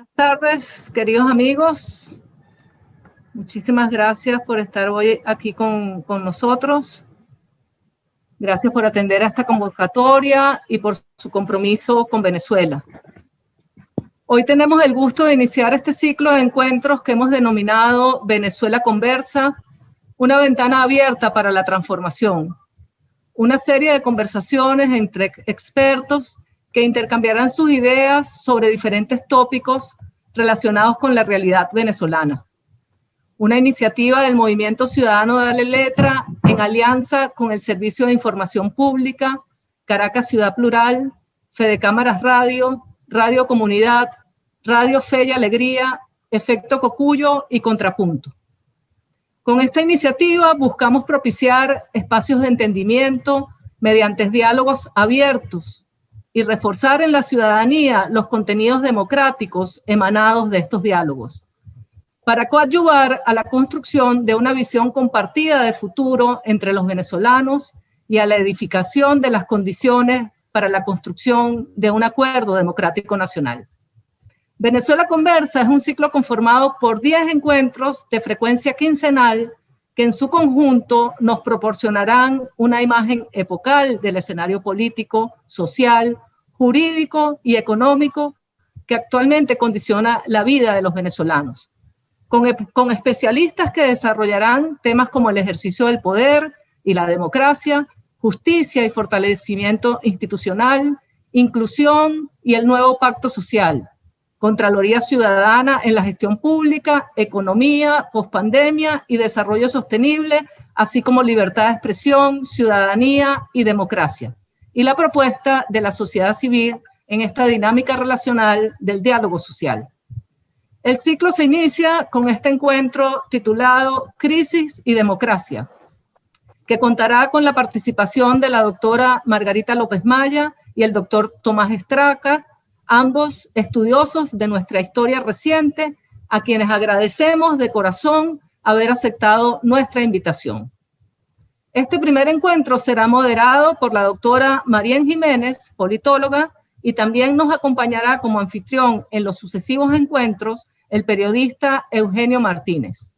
Buenas tardes, queridos amigos. Muchísimas gracias por estar hoy aquí con nosotros. Gracias por atender a esta convocatoria y por su compromiso con Venezuela. Hoy tenemos el gusto de iniciar este ciclo de encuentros que hemos denominado Venezuela Conversa, una ventana abierta para la transformación. Una serie de conversaciones entre expertos que intercambiarán sus ideas sobre diferentes tópicos relacionados con la realidad venezolana. Una iniciativa del Movimiento Ciudadano Dale Letra en alianza con el Servicio de Información Pública, Caracas Ciudad Plural, Fedecámaras Radio, Radio Comunidad, Radio Fe y Alegría, Efecto Cocuyo y Contrapunto. Con esta iniciativa buscamos propiciar espacios de entendimiento mediante diálogos abiertos y reforzar en la ciudadanía los contenidos democráticos emanados de estos diálogos, para coadyuvar a la construcción de una visión compartida de futuro entre los venezolanos y a la edificación de las condiciones para la construcción de un acuerdo democrático nacional. Venezuela Conversa es un ciclo conformado por 10 encuentros de frecuencia quincenal que en su conjunto nos proporcionarán una imagen epocal del escenario político, social, jurídico y económico que actualmente condiciona la vida de los venezolanos, con especialistas que desarrollarán temas como el ejercicio del poder y la democracia, justicia y fortalecimiento institucional, inclusión y el nuevo pacto social, Contraloría Ciudadana en la gestión pública, economía, pospandemia y desarrollo sostenible, así como libertad de expresión, ciudadanía y democracia, y la propuesta de la sociedad civil en esta dinámica relacional del diálogo social. El ciclo se inicia con este encuentro titulado Crisis y Democracia, que contará con la participación de la doctora Margarita López Maya y el doctor Tomás Estraca, ambos estudiosos de nuestra historia reciente, a quienes agradecemos de corazón haber aceptado nuestra invitación. Este primer encuentro será moderado por la doctora Marién Jiménez, politóloga, y también nos acompañará como anfitrión en los sucesivos encuentros el periodista Eugenio Martínez.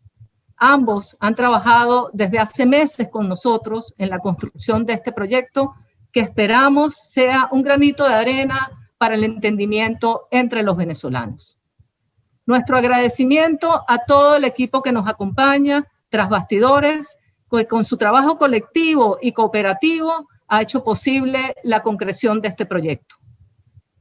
Ambos han trabajado desde hace meses con nosotros en la construcción de este proyecto que esperamos sea un granito de arena para el entendimiento entre los venezolanos. Nuestro agradecimiento a todo el equipo que nos acompaña tras bastidores, que con su trabajo colectivo y cooperativo ha hecho posible la concreción de este proyecto.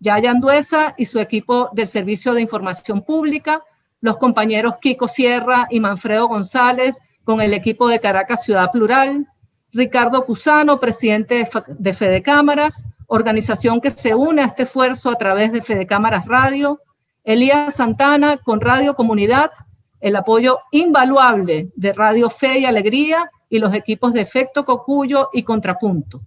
Yaya Anduesa y su equipo del Servicio de Información Pública, los compañeros Kiko Sierra y Manfredo González con el equipo de Caracas Ciudad Plural, Ricardo Cusano, presidente de Fedecámaras, organización que se une a este esfuerzo a través de Fedecámaras Radio, Elías Santana con Radio Comunidad, el apoyo invaluable de Radio Fe y Alegría y los equipos de Efecto Cocuyo y Contrapunto.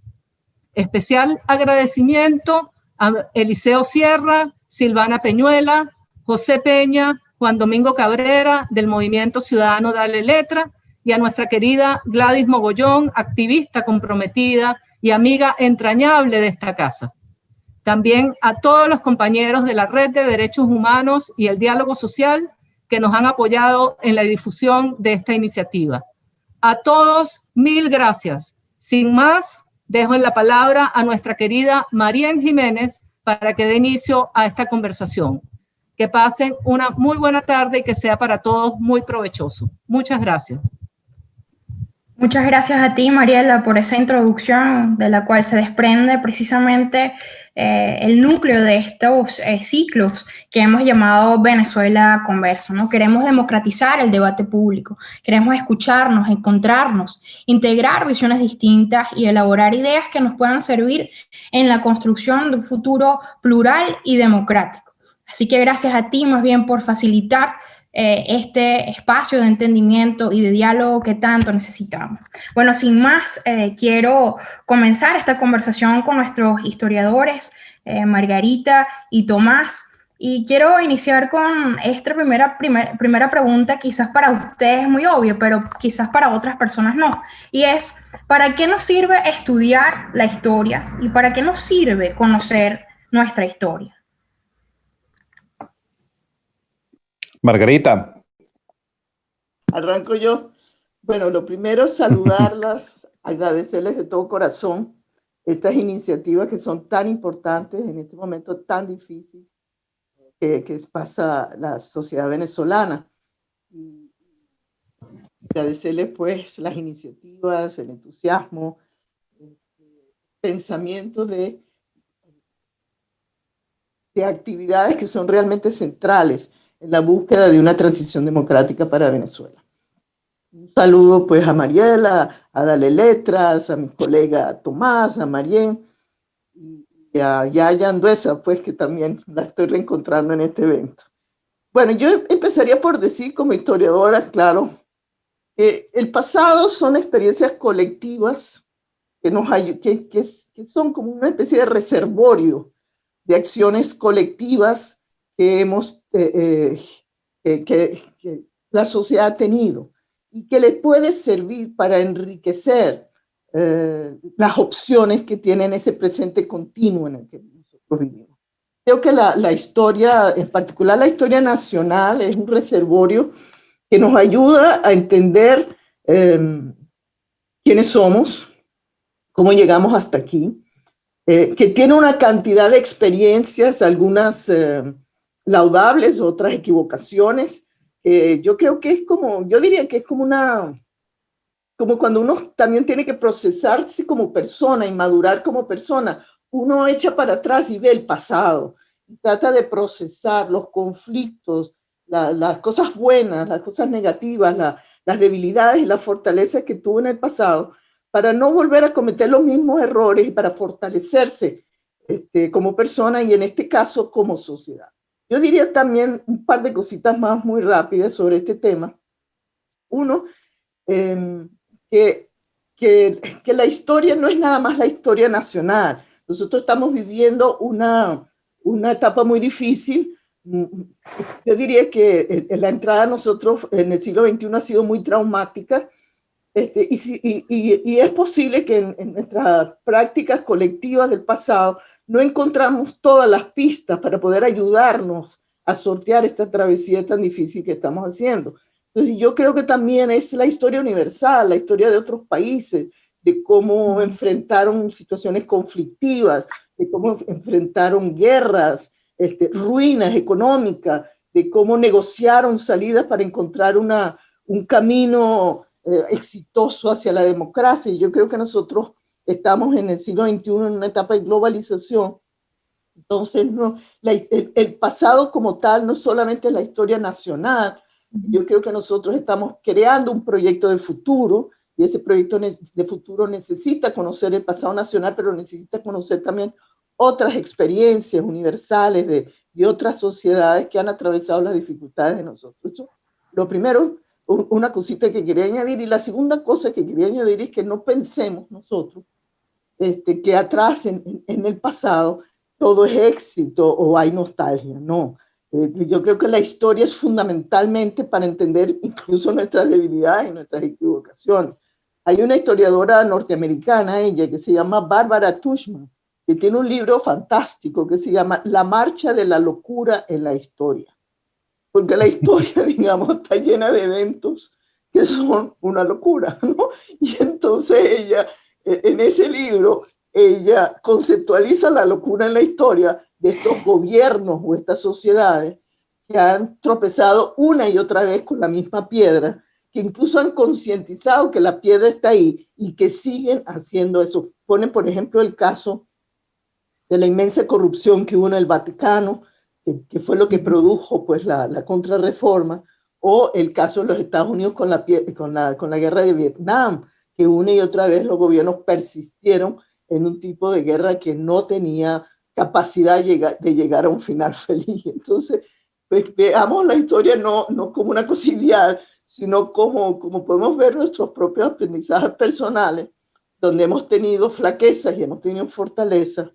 Especial agradecimiento a Eliseo Sierra, Silvana Peñuela, José Peña, Juan Domingo Cabrera del Movimiento Ciudadano Dale Letra y a nuestra querida Gladys Mogollón, activista comprometida y amiga entrañable de esta casa. También a todos los compañeros de la Red de Derechos Humanos y el Diálogo Social que nos han apoyado en la difusión de esta iniciativa. A todos, mil gracias. Sin más, dejo en la palabra a nuestra querida Marién Jiménez para que dé inicio a esta conversación. Que pasen una muy buena tarde y que sea para todos muy provechoso. Muchas gracias. Muchas gracias a ti, Mariela, por esa introducción de la cual se desprende precisamente el núcleo de estos ciclos que hemos llamado Venezuela Conversa, ¿no? Queremos democratizar el debate público, queremos escucharnos, encontrarnos, integrar visiones distintas y elaborar ideas que nos puedan servir en la construcción de un futuro plural y democrático. Así que gracias a ti más bien por facilitar este espacio de entendimiento y de diálogo que tanto necesitamos. Bueno, sin más, quiero comenzar esta conversación con nuestros historiadores, Margarita y Tomás, y quiero iniciar con esta primera pregunta, quizás para ustedes es muy obvio, pero quizás para otras personas no, y es, ¿para qué nos sirve estudiar la historia y para qué nos sirve conocer nuestra historia? Margarita. Arranco yo. Bueno, lo primero, saludarlas, agradecerles de todo corazón estas iniciativas que son tan importantes en este momento tan difícil que pasa la sociedad venezolana. Y agradecerles pues las iniciativas, el entusiasmo, el pensamiento de actividades que son realmente centrales en la búsqueda de una transición democrática para Venezuela. Un saludo pues a Mariela, a Dale Letras, a mi colega Tomás, a Marien y a Yaya Anduesa, pues que también la estoy reencontrando en este evento. Bueno, yo empezaría por decir como historiadora, claro, que el pasado son experiencias colectivas que son como una especie de reservorio de acciones colectivas que la sociedad ha tenido y que le puede servir para enriquecer las opciones que tienen ese presente continuo en el que nosotros vivimos. Creo que la historia, en particular la historia nacional, es un reservorio que nos ayuda a entender quiénes somos, cómo llegamos hasta aquí, que tiene una cantidad de experiencias, algunas laudables, otras equivocaciones. Yo creo que es como, yo diría que es como cuando uno también tiene que procesarse como persona y madurar como persona. Uno echa para atrás y ve el pasado, y trata de procesar los conflictos, las cosas buenas, las cosas negativas, las debilidades y las fortalezas que tuvo en el pasado, para no volver a cometer los mismos errores y para fortalecerse como persona y en este caso como sociedad. Yo diría también un par de cositas más muy rápidas sobre este tema. Uno, que la historia no es nada más la historia nacional. Nosotros estamos viviendo una etapa muy difícil. Yo diría que la entrada a nosotros en el siglo XXI ha sido muy traumática. Y es posible que en nuestras prácticas colectivas del pasado no encontramos todas las pistas para poder ayudarnos a sortear esta travesía tan difícil que estamos haciendo. Entonces yo creo que también es la historia universal, la historia de otros países, de cómo enfrentaron situaciones conflictivas, de cómo enfrentaron guerras, ruinas económicas, de cómo negociaron salidas para encontrar un camino exitoso hacia la democracia. Y yo creo que nosotros estamos en el siglo XXI en una etapa de globalización. Entonces, el pasado como tal no solamente es la historia nacional. Yo creo que nosotros estamos creando un proyecto de futuro y ese proyecto de futuro necesita conocer el pasado nacional, pero necesita conocer también otras experiencias universales de otras sociedades que han atravesado las dificultades de nosotros. Eso, lo primero, una cosita que quería añadir, y la segunda cosa que quería añadir es que no pensemos nosotros que atrás en el pasado todo es éxito o hay nostalgia, no. Yo creo que la historia es fundamentalmente para entender incluso nuestras debilidades y nuestras equivocaciones. Hay una historiadora norteamericana, ella, que se llama Barbara Tushman, que tiene un libro fantástico que se llama La marcha de la locura en la historia. Porque la historia, digamos, está llena de eventos que son una locura, ¿no? Y entonces ella, en ese libro, ella conceptualiza la locura en la historia de estos gobiernos o estas sociedades que han tropezado una y otra vez con la misma piedra, que incluso han concientizado que la piedra está ahí y que siguen haciendo eso. Ponen, por ejemplo, el caso de la inmensa corrupción que hubo en el Vaticano, que fue lo que produjo pues, la contrarreforma, o el caso de los Estados Unidos con la guerra de Vietnam, que una y otra vez los gobiernos persistieron en un tipo de guerra que no tenía capacidad de llegar a un final feliz. Entonces, pues, veamos la historia no como una cosa ideal, sino como podemos ver nuestros propios aprendizajes personales, donde hemos tenido flaquezas y hemos tenido fortalezas,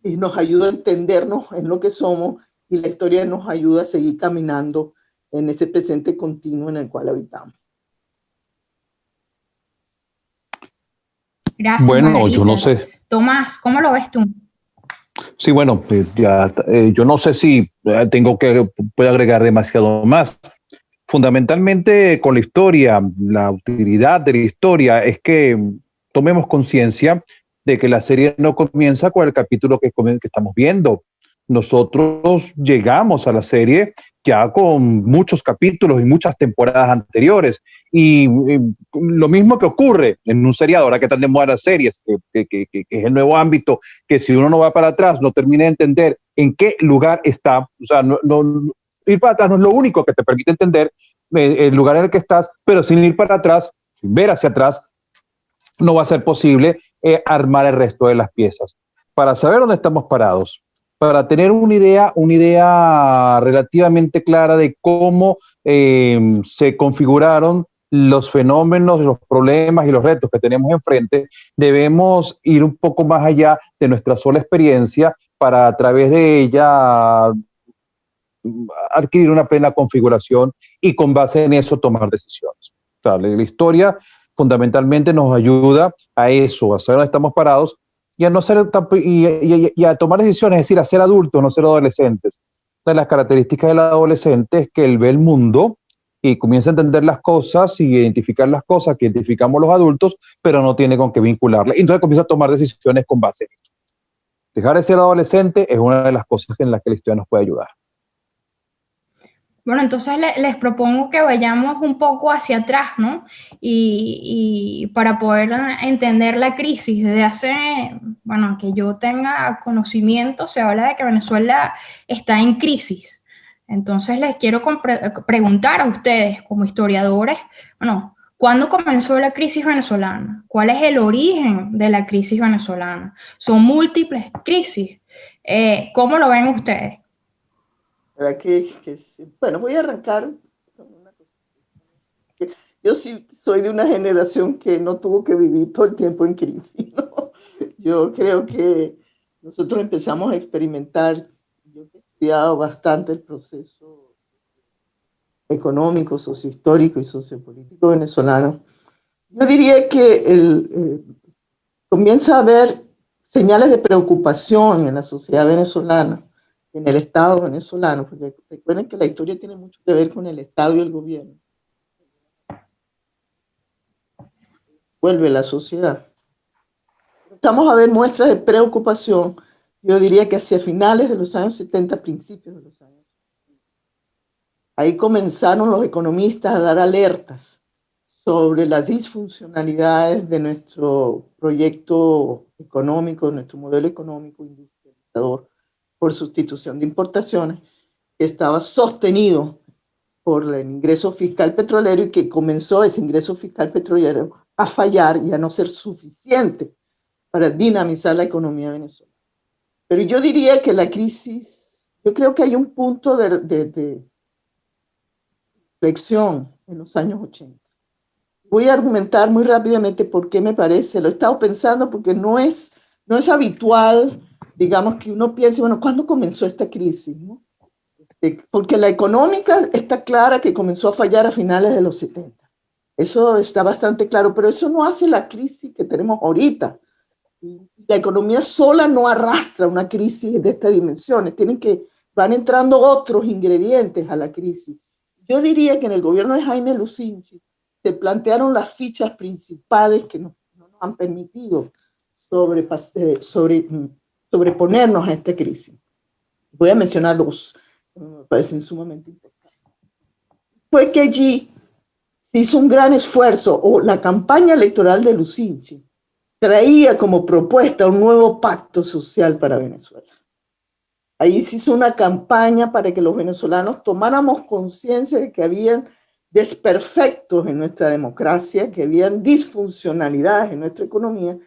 y nos ayuda a entendernos en lo que somos, y la historia nos ayuda a seguir caminando en ese presente continuo en el cual habitamos. Gracias, bueno, Margarita. yo no sé. Tomás, ¿cómo lo ves tú? Sí, bueno, yo no sé si puedo agregar demasiado más. Fundamentalmente con la historia, la utilidad de la historia es que tomemos conciencia de que la serie no comienza con el capítulo que estamos viendo. Nosotros llegamos a la serie ya con muchos capítulos y muchas temporadas anteriores. Y lo mismo que ocurre en un seriado, ahora que están de moda las series, que es el nuevo ámbito, que si uno no va para atrás, no termina de entender en qué lugar está. O sea, ir para atrás no es lo único que te permite entender el lugar en el que estás, pero sin ir para atrás, sin ver hacia atrás, no va a ser posible armar el resto de las piezas. Para saber dónde estamos parados, para tener una idea relativamente clara de cómo se configuraron los fenómenos, los problemas y los retos que tenemos enfrente, debemos ir un poco más allá de nuestra sola experiencia para a través de ella adquirir una plena configuración y con base en eso tomar decisiones. O sea, la historia fundamentalmente nos ayuda a eso, a saber dónde estamos parados y a, no ser, y a tomar decisiones, es decir, a ser adultos, no ser adolescentes. Una de las características del adolescente es que él ve el mundo y comienza a entender las cosas y identificar las cosas que identificamos los adultos, pero no tiene con qué vincularle. Entonces comienza a tomar decisiones con base en eso. Dejar de ser adolescente es una de las cosas en las que la historia nos puede ayudar. Bueno, entonces les propongo que vayamos un poco hacia atrás, ¿no? Y para poder entender la crisis, desde hace, bueno, que yo tenga conocimiento, se habla de que Venezuela está en crisis. Entonces les quiero preguntar a ustedes, como historiadores, bueno, ¿cuándo comenzó la crisis venezolana? ¿Cuál es el origen de la crisis venezolana? Son múltiples crisis. ¿Cómo lo ven ustedes? Bueno, voy a arrancar con una cosa. Yo sí soy de una generación que no tuvo que vivir todo el tiempo en crisis, ¿no? Yo creo que nosotros empezamos a experimentar, yo he estudiado bastante el proceso económico, sociohistórico y sociopolítico venezolano. Yo diría que comienza a haber señales de preocupación en la sociedad venezolana, en el Estado venezolano, porque recuerden que la historia tiene mucho que ver con el Estado y el gobierno. Vuelve la sociedad. Empezamos a ver muestras de preocupación, yo diría que hacia finales de los años 70, principios de los años 70. Ahí comenzaron los economistas a dar alertas sobre las disfuncionalidades de nuestro proyecto económico, de nuestro modelo económico industrializador, por sustitución de importaciones, que estaba sostenido por el ingreso fiscal petrolero y que comenzó ese ingreso fiscal petrolero a fallar y a no ser suficiente para dinamizar la economía venezolana. Pero yo diría que la crisis, yo creo que hay un punto de reflexión en los años 80. Voy a argumentar muy rápidamente por qué me parece, lo he estado pensando porque no es habitual, digamos, que uno piense, bueno, ¿cuándo comenzó esta crisis? ¿No? Porque la económica está clara que comenzó a fallar a finales de los 70. Eso está bastante claro, pero eso no hace la crisis que tenemos ahorita. La economía sola no arrastra una crisis de estas dimensiones, van entrando otros ingredientes a la crisis. Yo diría que en el gobierno de Jaime Lucinchi se plantearon las fichas principales que no nos han permitido sobreponernos a esta crisis. Voy a mencionar dos que me parecen sumamente importantes. Fue que allí se hizo un gran esfuerzo, o la campaña electoral de Lucinchi traía como propuesta un nuevo pacto social para Venezuela. Ahí se hizo una campaña para que los venezolanos tomáramos conciencia de que habían desperfectos en nuestra democracia, que habían disfuncionalidades en nuestra economía,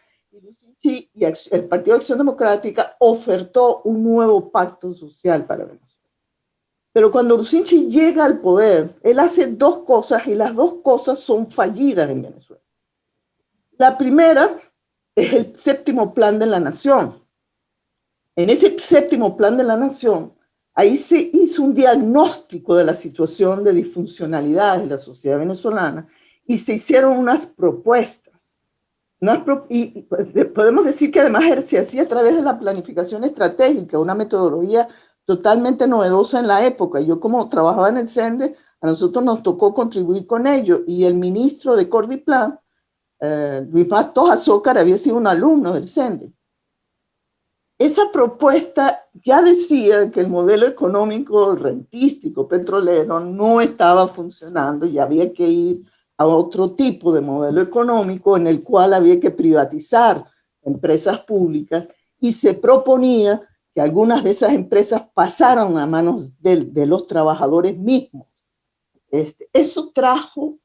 y el Partido de Acción Democrática ofertó un nuevo pacto social para Venezuela. Pero cuando Lucinchi llega al poder, él hace dos cosas y las dos cosas son fallidas en Venezuela. La primera es el séptimo plan de la nación. En ese séptimo plan de la nación, ahí se hizo un diagnóstico de la situación de disfuncionalidad de la sociedad venezolana y se hicieron unas propuestas Podemos decir que además se hacía a través de la planificación estratégica, una metodología totalmente novedosa en la época. Yo, como trabajaba en el CENDE, a nosotros nos tocó contribuir con ello, y el ministro de Cordiplan, Luis Bastos Azócar, había sido un alumno del CENDE. Esa propuesta ya decía que el modelo económico rentístico petrolero no estaba funcionando y había que ir a otro tipo de modelo económico en el cual había que privatizar empresas públicas, y se proponía que algunas de esas empresas pasaran a manos de los trabajadores mismos. Eso trajo,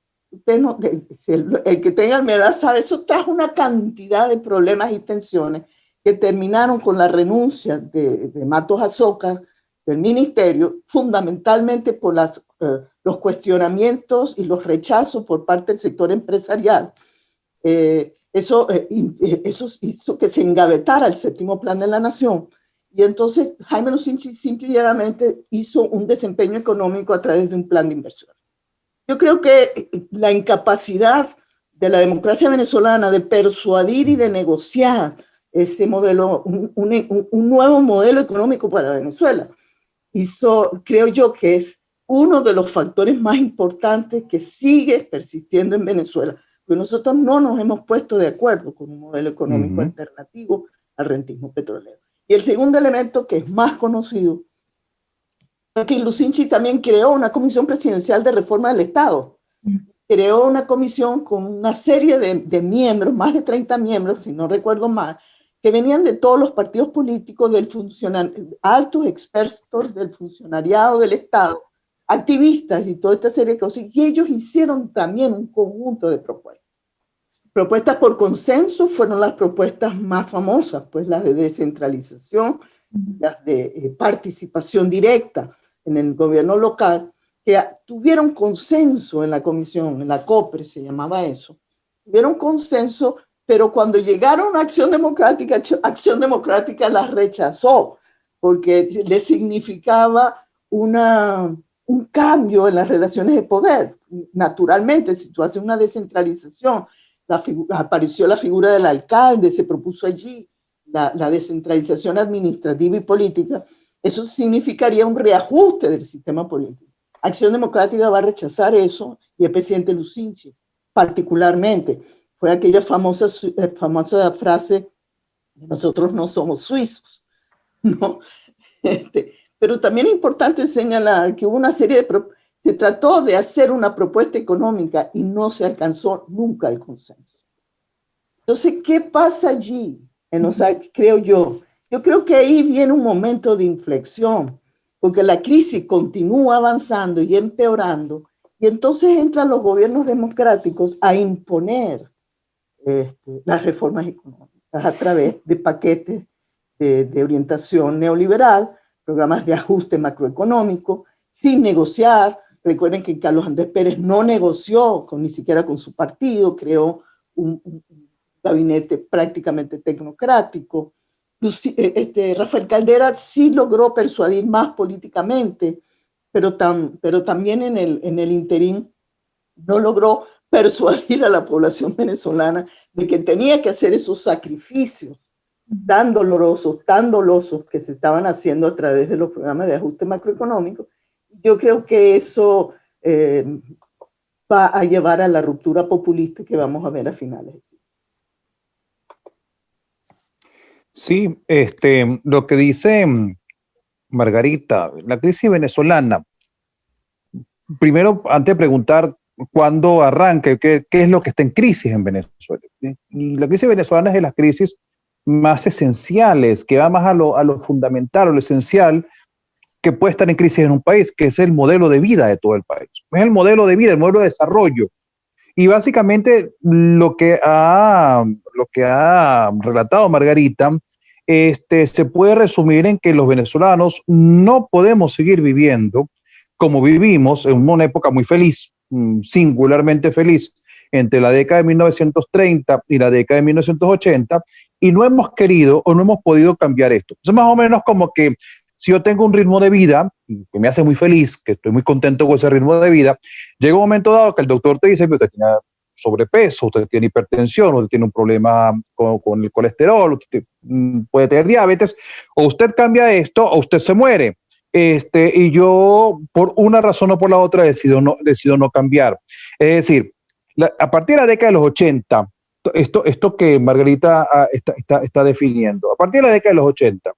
el que tenga mi edad sabe, eso trajo una cantidad de problemas y tensiones que terminaron con la renuncia de Matos Azócar del ministerio, fundamentalmente por los cuestionamientos y los rechazos por parte del sector empresarial. Eso hizo que se engavetara el séptimo plan de la nación, y entonces Jaime Lucinchi simplemente hizo un desempeño económico a través de un plan de inversión. Yo creo que la incapacidad de la democracia venezolana de persuadir y de negociar ese modelo, un nuevo modelo económico para Venezuela, creo yo que es uno de los factores más importantes que sigue persistiendo en Venezuela, porque nosotros no nos hemos puesto de acuerdo con un modelo económico alternativo al rentismo petrolero. Y el segundo elemento, que es más conocido, es que Lucinchi también creó una comisión presidencial de reforma del Estado. Creó una comisión con una serie de miembros, más de 30 miembros, si no recuerdo mal, que venían de todos los partidos políticos, altos expertos del funcionariado del Estado, activistas y toda esta serie de cosas, y ellos hicieron también un conjunto de propuestas. Propuestas por consenso fueron las propuestas más famosas, pues las de descentralización, las de participación directa en el gobierno local, que tuvieron consenso en la comisión, en la COPRE se llamaba eso, tuvieron consenso. Pero cuando llegaron a Acción Democrática las rechazó, porque le significaba un cambio en las relaciones de poder. Naturalmente, si tú haces una descentralización, apareció la figura del alcalde, se propuso allí la descentralización administrativa y política, eso significaría un reajuste del sistema político. Acción Democrática va a rechazar eso, y el presidente Lucinchi particularmente. Fue aquella famosa frase: nosotros no somos suizos, ¿no? Pero también es importante señalar que hubo una serie se trató de hacer una propuesta económica y no se alcanzó nunca el consenso. Entonces, ¿qué pasa allí? Creo yo creo que ahí viene un momento de inflexión, porque la crisis continúa avanzando y empeorando, y entonces entran los gobiernos democráticos a imponer las reformas económicas a través de paquetes de orientación neoliberal, programas de ajuste macroeconómico, sin negociar. Recuerden que Carlos Andrés Pérez no negoció ni siquiera con su partido, creó un gabinete prácticamente tecnocrático. Rafael Caldera sí logró persuadir más políticamente, pero también en el interín no logró persuadir a la población venezolana de que tenía que hacer esos sacrificios tan dolorosos que se estaban haciendo a través de los programas de ajuste macroeconómico. Yo creo que eso va a llevar a la ruptura populista que vamos a ver a finales del siglo. Sí, lo que dice Margarita, la crisis venezolana, primero, antes de preguntar cuándo arranca, qué es lo que está en crisis en Venezuela. Y la crisis venezolana es de las crisis más esenciales, que va más a lo fundamental, a lo esencial que puede estar en crisis en un país, que es el modelo de vida de todo el país. Es el modelo de vida, el modelo de desarrollo. Y básicamente lo que ha relatado Margarita se puede resumir en que los venezolanos no podemos seguir viviendo como vivimos en una época muy feliz, singularmente feliz, entre la década de 1930 y la década de 1980, y no hemos querido o no hemos podido cambiar esto. Es más o menos como que si yo tengo un ritmo de vida que me hace muy feliz, que estoy muy contento con ese ritmo de vida, llega un momento dado que el doctor te dice que usted tiene sobrepeso, usted tiene hipertensión, usted tiene un problema con el colesterol, usted puede tener diabetes, o usted cambia esto o usted se muere. Y yo, por una razón o por la otra, decido no cambiar. Es decir, a partir de la década de los 80, esto que Margarita está definiendo, a partir de la década de los 80,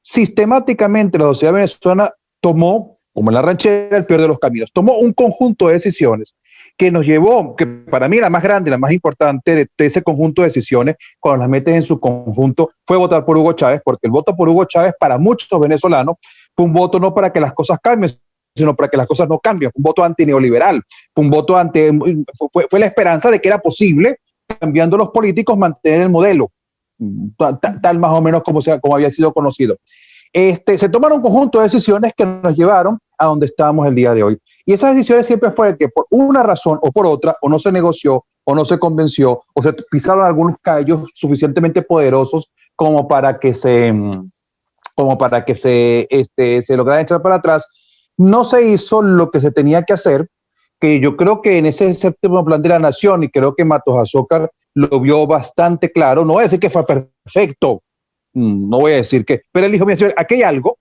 sistemáticamente la sociedad venezolana tomó, como en la ranchera, el peor de los caminos, tomó un conjunto de decisiones que nos llevó, que para mí la más grande, la más importante de ese conjunto de decisiones, cuando las metes en su conjunto, fue votar por Hugo Chávez, porque el voto por Hugo Chávez para muchos venezolanos fue un voto no para que las cosas cambien, sino para que las cosas no cambien, fue un voto antineoliberal, fue un voto fue la esperanza de que era posible, cambiando los políticos, mantener el modelo, tal más o menos como había sido conocido. Se tomaron un conjunto de decisiones que nos llevaron a donde estamos el día de hoy. Y esas decisiones siempre fueron que por una razón o por otra, o no se negoció, o no se convenció, o se pisaron algunos callos suficientemente poderosos como para que se lograra echar para atrás. No se hizo lo que se tenía que hacer, que yo creo que en ese séptimo plan de la nación, y creo que Matos Azócar lo vio bastante claro, no voy a decir que fue perfecto, no voy a decir que, pero él dijo, mira, aquí hay algo,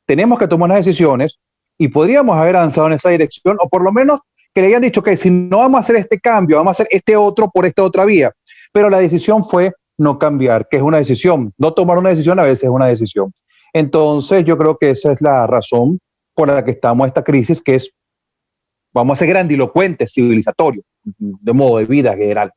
tenemos que tomar unas decisiones y podríamos haber avanzado en esa dirección, o por lo menos que le hayan dicho que si no vamos a hacer este cambio, vamos a hacer este otro por esta otra vía. Pero la decisión fue no cambiar, que es una decisión. No tomar una decisión a veces es una decisión. Entonces yo creo que esa es la razón por la que estamos en esta crisis, que es, vamos a ser grandilocuentes, civilizatorios, de modo de vida general.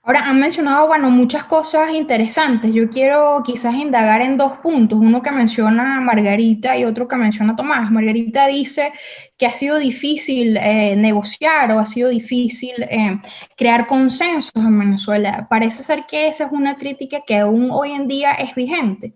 Ahora, han mencionado, bueno, muchas cosas interesantes. Yo quiero quizás indagar en dos puntos, uno que menciona Margarita y otro que menciona Tomás. Margarita dice que ha sido difícil negociar o ha sido difícil crear consensos en Venezuela. Parece ser que esa es una crítica que aún hoy en día es vigente.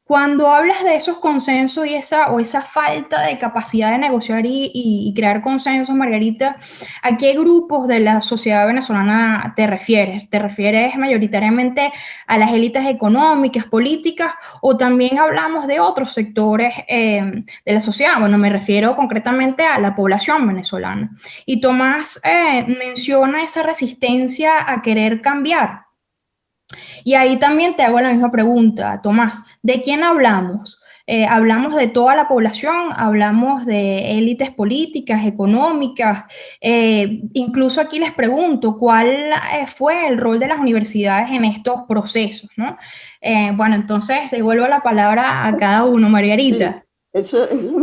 Cuando hablas de esos consensos y esa falta de capacidad de negociar y crear consensos, Margarita, ¿a qué grupos de la sociedad venezolana te refieres? ¿Te refieres mayoritariamente a las élites económicas, políticas, o también hablamos de otros sectores de la sociedad? Bueno, me refiero concretamente a la población venezolana. Y Tomás menciona esa resistencia a querer cambiar. Y ahí también te hago la misma pregunta, Tomás, ¿de quién hablamos? ¿Hablamos de toda la población? ¿Hablamos de élites políticas, económicas? Incluso aquí les pregunto, ¿cuál fue el rol de las universidades en estos procesos, ¿no? Bueno, entonces devuelvo la palabra a cada uno, Margarita. Sí,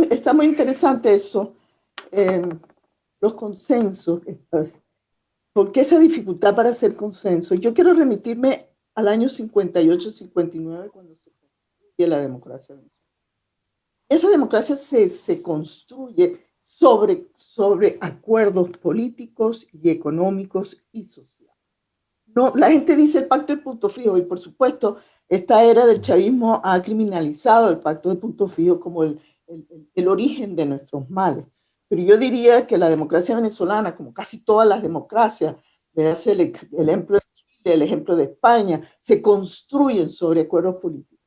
está muy interesante eso, los consensos. ¿Por qué esa dificultad para hacer consenso? Yo quiero remitirme al año 58-59, cuando se construye la democracia venezolana. Esa democracia se construye sobre acuerdos políticos y económicos y sociales. No, la gente dice el pacto de punto fijo, y por supuesto, esta era del chavismo ha criminalizado el pacto de punto fijo como el origen de nuestros males. Pero yo diría que la democracia venezolana, como casi todas las democracias, desde el ejemplo de Chile, el ejemplo de España, se construyen sobre acuerdos políticos.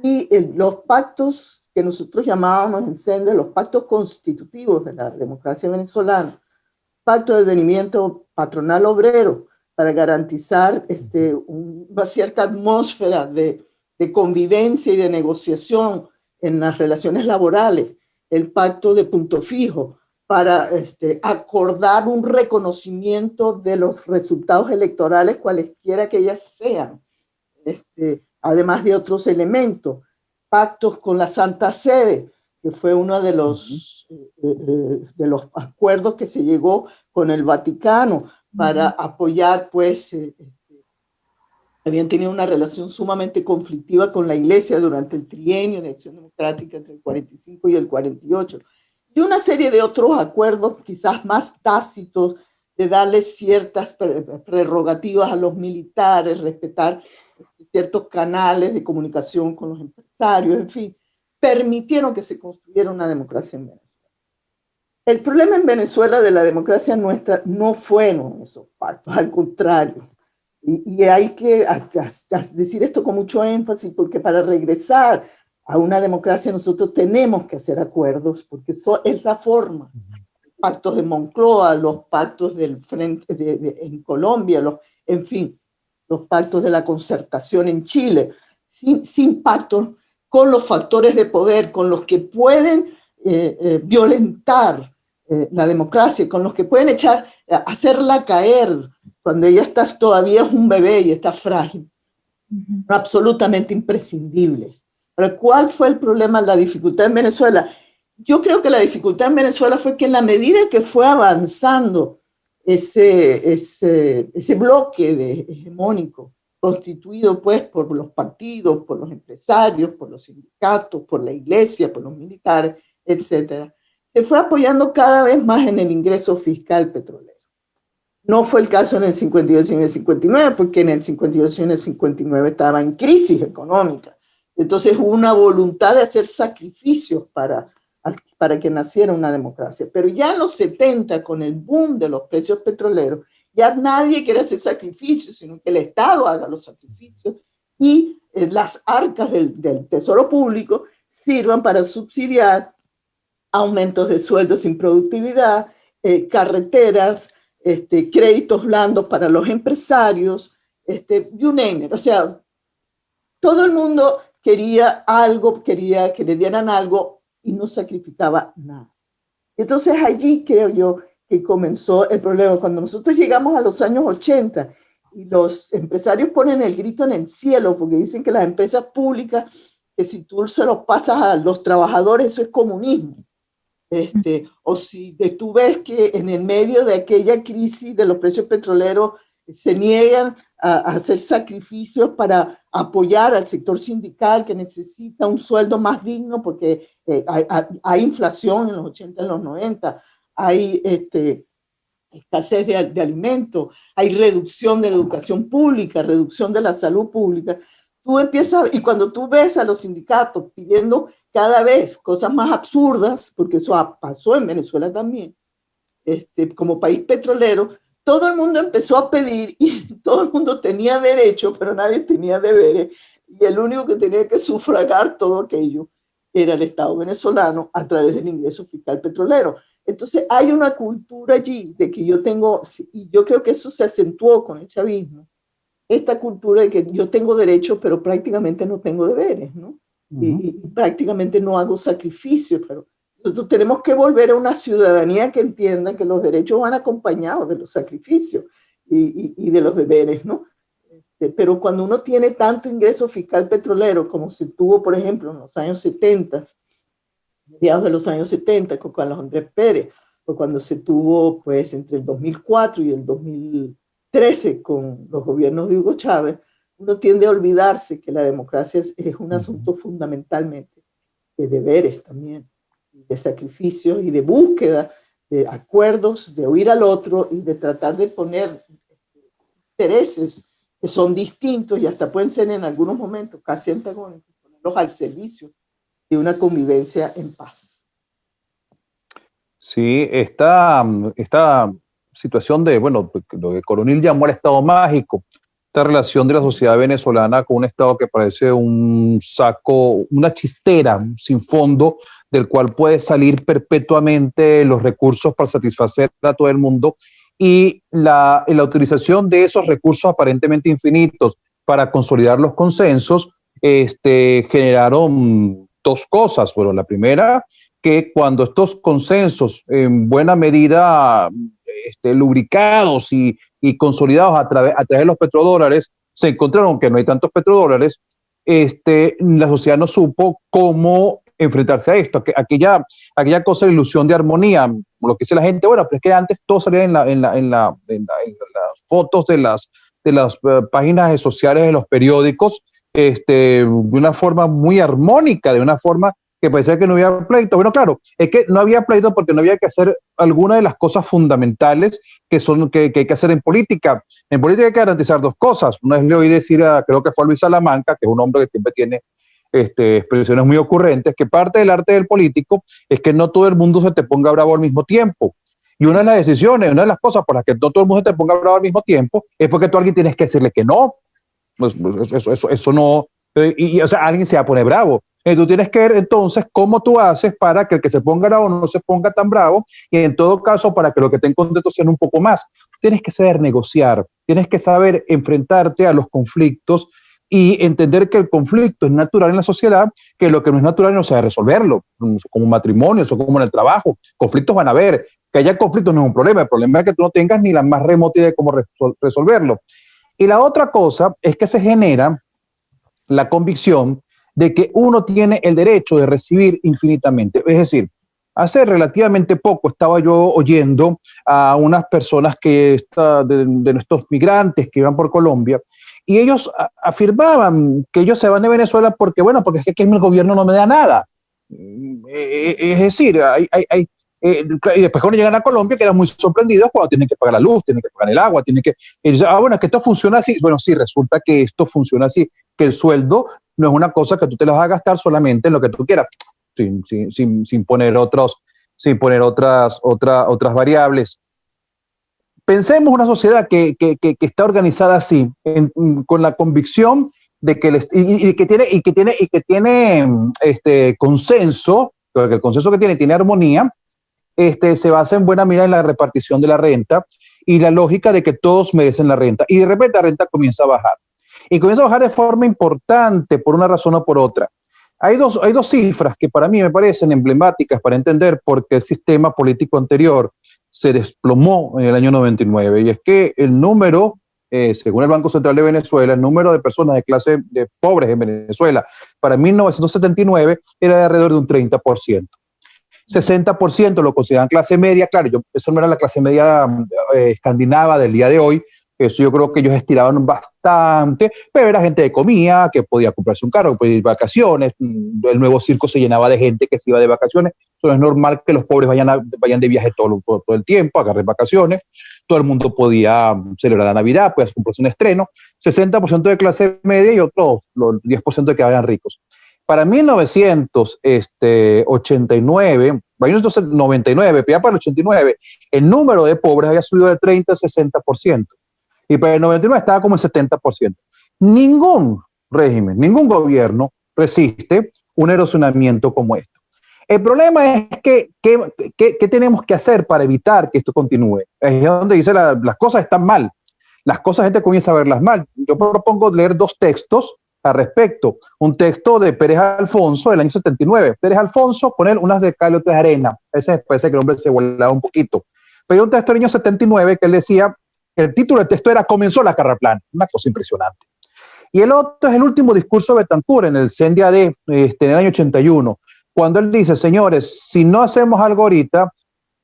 Y los pactos que nosotros llamábamos en Sende, los pactos constitutivos de la democracia venezolana, pacto de advenimiento patronal obrero, para garantizar una cierta atmósfera de convivencia y de negociación en las relaciones laborales, el pacto de punto fijo, para acordar un reconocimiento de los resultados electorales, cualesquiera que ellas sean, además de otros elementos, pactos con la Santa Sede, que fue uno de los acuerdos que se llegó con el Vaticano para apoyar, pues, habían tenido una relación sumamente conflictiva con la Iglesia durante el trienio de Acción Democrática entre el 45 y el 48, y una serie de otros acuerdos quizás más tácitos de darle ciertas prerrogativas a los militares, respetar ciertos canales de comunicación con los empresarios, en fin, permitieron que se construyera una democracia en Venezuela. El problema en Venezuela de la democracia nuestra no fueron esos pactos, al contrario. Y hay que decir esto con mucho énfasis, porque para regresar a una democracia nosotros tenemos que hacer acuerdos, porque eso es la forma de pactos de Moncloa, los pactos del frente en Colombia, en fin, los pactos de la concertación en Chile, sin pactos con los factores de poder, con los que pueden violentar la democracia, con los que pueden hacerla caer cuando ella todavía es un bebé y está frágil, absolutamente imprescindibles. Pero ¿cuál fue el problema, la dificultad en Venezuela? Yo creo que la dificultad en Venezuela fue que en la medida que fue avanzando ese bloque hegemónico, constituido pues por los partidos, por los empresarios, por los sindicatos, por la iglesia, por los militares, etcétera, se fue apoyando cada vez más en el ingreso fiscal petrolero. No fue el caso en el 58 y en el 59, porque en el 58 y en el 59 estaba en crisis económica. Entonces hubo una voluntad de hacer sacrificios para que naciera una democracia. Pero ya en los 70, con el boom de los precios petroleros, ya nadie quiere hacer sacrificios, sino que el Estado haga los sacrificios y las arcas del tesoro público sirvan para subsidiar aumentos de sueldos sin productividad, carreteras, créditos blandos para los empresarios, you name it. O sea, todo el mundo quería algo, quería que le dieran algo y no sacrificaba nada. Entonces allí creo yo que comenzó el problema. Cuando nosotros llegamos a los años 80 y los empresarios ponen el grito en el cielo porque dicen que las empresas públicas, que si tú se los pasas a los trabajadores, eso es comunismo. O si tú ves que en el medio de aquella crisis de los precios petroleros se niegan a hacer sacrificios para apoyar al sector sindical que necesita un sueldo más digno porque hay inflación en los 80, en los 90, hay escasez de alimentos, hay reducción de la educación pública, reducción de la salud pública. Tú empiezas, y cuando tú ves a los sindicatos pidiendo cada vez cosas más absurdas, porque eso pasó en Venezuela también, como país petrolero, todo el mundo empezó a pedir y todo el mundo tenía derecho, pero nadie tenía deberes. Y el único que tenía que sufragar todo aquello era el Estado venezolano a través del ingreso fiscal petrolero. Entonces hay una cultura allí de que yo tengo, y yo creo que eso se acentuó con el chavismo, esta cultura de que yo tengo derechos, pero prácticamente no tengo deberes, ¿no? Y prácticamente no hago sacrificios, pero nosotros tenemos que volver a una ciudadanía que entienda que los derechos van acompañados de los sacrificios y de los deberes, ¿no? Pero cuando uno tiene tanto ingreso fiscal petrolero como se tuvo, por ejemplo, en los años 70, mediados de los años 70, con Carlos Andrés Pérez, o cuando se tuvo, pues, entre el 2004 y el 2013 con los gobiernos de Hugo Chávez, uno tiende a olvidarse que la democracia es un asunto fundamentalmente de deberes también, de sacrificios y de búsqueda de acuerdos, de oír al otro y de tratar de poner intereses que son distintos y hasta pueden ser en algunos momentos casi antagónicos, ponerlos al servicio de una convivencia en paz. Sí, esta situación de, bueno, lo que Coronel llamó el Estado mágico, esta relación de la sociedad venezolana con un Estado que parece un saco, una chistera sin fondo, del cual puede salir perpetuamente los recursos para satisfacer a todo el mundo, y la utilización de esos recursos aparentemente infinitos para consolidar los consensos, generaron dos cosas. Bueno, la primera, que cuando estos consensos en buena medida lubricados y consolidados a través de los petrodólares, se encontraron que no hay tantos petrodólares, la sociedad no supo cómo enfrentarse a esto, aquella cosa de ilusión de armonía, lo que dice la gente, bueno, pero es que antes todo salía en las fotos de las páginas sociales de los periódicos, de una forma muy armónica, de una forma que parecía que no había pleito. Bueno, claro, es que no había pleito porque no había que hacer alguna de las cosas fundamentales que hay que hacer en política. En política hay que garantizar dos cosas. Una vez le oí decir, creo que fue a Luis Salamanca, que es un hombre que siempre tiene expresiones muy ocurrentes, que parte del arte del político es que no todo el mundo se te ponga bravo al mismo tiempo. Y una de las decisiones, una de las cosas por las que no todo el mundo se te ponga bravo al mismo tiempo es porque tú a alguien tienes que decirle que no. Eso no, o sea, alguien se va a poner bravo. Tú tienes que ver entonces cómo tú haces para que el que se ponga bravo no se ponga tan bravo y en todo caso para que lo que estén contentos sean un poco más. Tienes que saber negociar, tienes que saber enfrentarte a los conflictos y entender que el conflicto es natural en la sociedad, que lo que no es natural no se debe resolverlo, como matrimonios o como en el trabajo. Conflictos van a haber, que haya conflictos no es un problema, el problema es que tú no tengas ni la más remota idea de cómo resolverlo. Y la otra cosa es que se genera la convicción de que uno tiene el derecho de recibir infinitamente. Es decir, hace relativamente poco estaba yo oyendo a unas personas de nuestros migrantes que iban por Colombia y ellos afirmaban que ellos se van de Venezuela porque, bueno, porque es que el gobierno no me da nada. Es decir, y después cuando llegan a Colombia quedan muy sorprendidos cuando tienen que pagar la luz, tienen que pagar el agua, tienen que... Y dicen, bueno, es que esto funciona así. Bueno, sí, resulta que esto funciona así, que el sueldo no es una cosa que tú te la vas a gastar solamente en lo que tú quieras, sin poner otras variables. Pensemos una sociedad que está organizada así, con la convicción de que tiene consenso, porque el consenso que tiene armonía, se basa en buena medida en la repartición de la renta y la lógica de que todos merecen la renta. Y de repente la renta comienza a bajar. Y comienza a bajar de forma importante por una razón o por otra. Hay dos cifras que para mí me parecen emblemáticas para entender por qué el sistema político anterior se desplomó en el año 99. Y es que el número, según el Banco Central de Venezuela, el número de personas de clase de pobres en Venezuela para 1979 era de alrededor de un 30%. 60% lo consideran clase media. Claro, eso no era la clase media escandinava del día de hoy. Eso yo creo que ellos estiraban bastante, pero era gente que comía, que podía comprarse un carro, que podía ir de vacaciones. El nuevo circo se llenaba de gente que se iba de vacaciones. Eso es normal que los pobres vayan de viaje todo el tiempo, agarren vacaciones. Todo el mundo podía celebrar la Navidad, podía comprarse un estreno. 60% de clase media y otros, los 10% que vayan ricos. Para 1989, ya para el 89, el número de pobres había subido de 30 a 60%. Y para el 99 estaba como el 70%. Ningún régimen, ningún gobierno resiste un erosionamiento como esto. El problema es que, ¿qué tenemos que hacer para evitar que esto continúe? Es donde dice las cosas están mal. Las cosas la gente comienza a verlas mal. Yo propongo leer dos textos al respecto. Un texto de Pérez Alfonso del año 79. Pérez Alfonso con él unas de cal y otras de arena. Ese parece que el hombre se volaba un poquito. Pero hay un texto del año 79 que él decía, el título del texto era Comenzó la carrera plana. Una cosa impresionante. Y el otro es el último discurso de Betancourt en el CNDAD en el año 81, cuando él dice, señores, si no hacemos algo ahorita,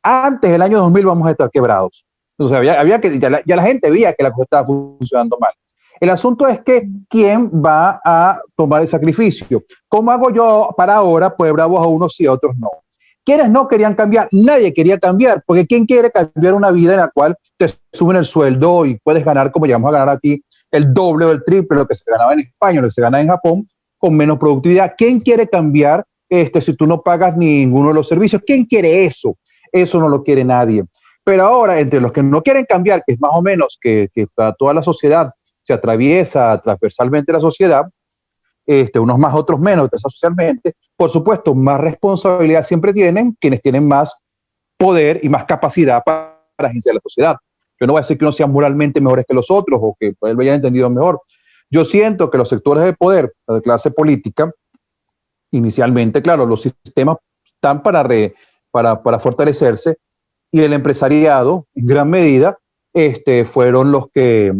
antes del año 2000 vamos a estar quebrados. Entonces había que, ya la gente veía que la cosa estaba funcionando mal. El asunto es que ¿quién va a tomar el sacrificio? ¿Cómo hago yo para ahora poner bravos a unos y a otros no? ¿Quiénes no querían cambiar? Nadie quería cambiar, porque ¿quién quiere cambiar una vida en la cual te suben el sueldo y puedes ganar, como llegamos a ganar aquí, el doble o el triple de lo que se ganaba en España, lo que se gana en Japón, con menos productividad? ¿Quién quiere cambiar si tú no pagas ninguno de los servicios? ¿Quién quiere eso? Eso no lo quiere nadie. Pero ahora, entre los que no quieren cambiar, que es más o menos que para toda la sociedad se atraviesa transversalmente la sociedad, unos más, otros menos, socialmente, por supuesto, más responsabilidad siempre tienen quienes tienen más poder y más capacidad para agenciar la sociedad. Yo no voy a decir que unos sean moralmente mejores que los otros o que él lo haya entendido mejor. Yo siento que los sectores de poder, la clase política, inicialmente, claro, los sistemas están para fortalecerse y el empresariado, en gran medida, fueron los que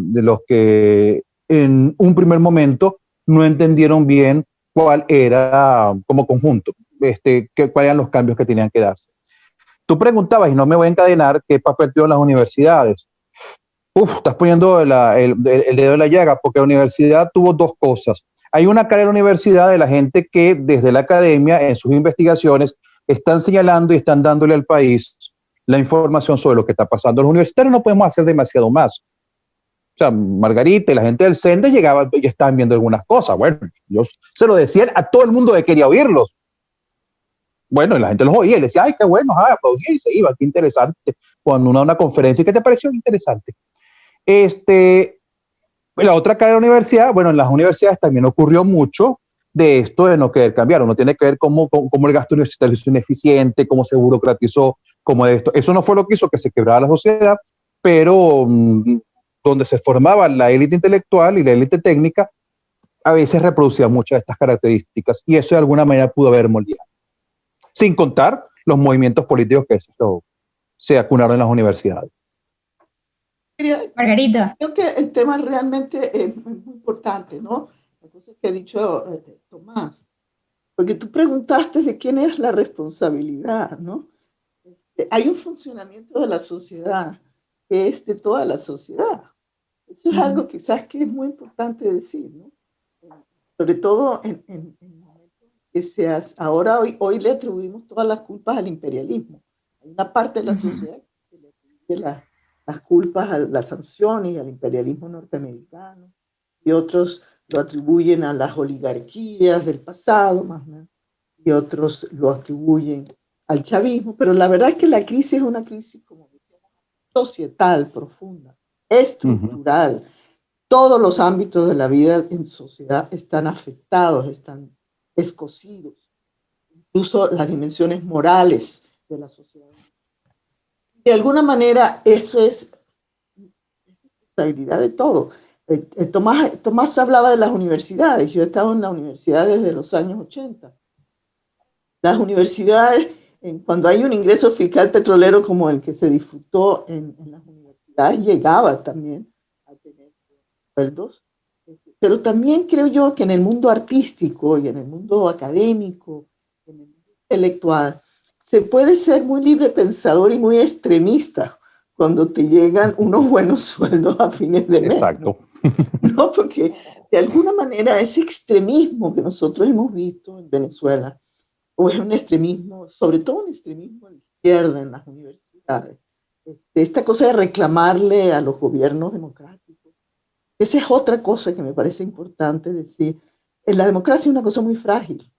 en un primer momento no entendieron bien cuál era como conjunto, cuáles eran los cambios que tenían que darse. Tú preguntabas, y no me voy a encadenar, qué papel tuvieron las universidades. Estás poniendo el dedo en la llaga, porque la universidad tuvo dos cosas. Hay una cara de la universidad de la gente que desde la academia, en sus investigaciones, están señalando y están dándole al país la información sobre lo que está pasando. Los universitarios no podemos hacer demasiado más. O sea, Margarita y la gente del CENDE llegaban y estaban viendo algunas cosas. Bueno, ellos se lo decían a todo el mundo que quería oírlos. Bueno, y la gente los oía y le decía, ay, qué bueno, aplaudía y se iba, qué interesante. Cuando uno da una conferencia, ¿qué te pareció? Interesante. La otra cara de la universidad, bueno, en las universidades también ocurrió mucho de esto de no querer cambiar. Uno tiene que ver cómo el gasto universitario es ineficiente, cómo se burocratizó, cómo esto. Eso no fue lo que hizo que se quebrara la sociedad, pero donde se formaba la élite intelectual y la élite técnica, a veces reproducía muchas de estas características y eso de alguna manera pudo haber moldeado. Sin contar los movimientos políticos que se acunaron en las universidades. Margarita. Creo que el tema realmente es muy importante, ¿no? La cosa que ha dicho Tomás, porque tú preguntaste de quién es la responsabilidad, ¿no? Hay un funcionamiento de la sociedad que es de toda la sociedad. Eso es algo quizás que es muy importante decir, ¿no? Sobre todo en momentos que ahora hoy le atribuimos todas las culpas al imperialismo. Hay una parte de la sociedad que le atribuye las culpas a las sanciones y al imperialismo norteamericano, y otros lo atribuyen a las oligarquías del pasado, más o menos, y otros lo atribuyen al chavismo, pero la verdad es que la crisis es una crisis, como decíamos, societal, profunda, estructural. Todos los ámbitos de la vida en sociedad están afectados, están escocidos, incluso las dimensiones morales de la sociedad. De alguna manera, eso es responsabilidad de todo. Tomás hablaba de las universidades. Yo he estado en la universidad desde los años 80. Las universidades, cuando hay un ingreso fiscal petrolero como el que se disfrutó en las universidades, llegaba también a tener sueldos. Pero también creo yo que en el mundo artístico y en el mundo académico, en el mundo intelectual, se puede ser muy libre pensador y muy extremista cuando te llegan unos buenos sueldos a fines de mes. Exacto. ¿No? Porque de alguna manera ese extremismo que nosotros hemos visto en Venezuela, o es un extremismo, sobre todo un extremismo de izquierda en las universidades, esta cosa de reclamarle a los gobiernos democráticos, esa es otra cosa que me parece importante decir. La democracia es una cosa muy frágil,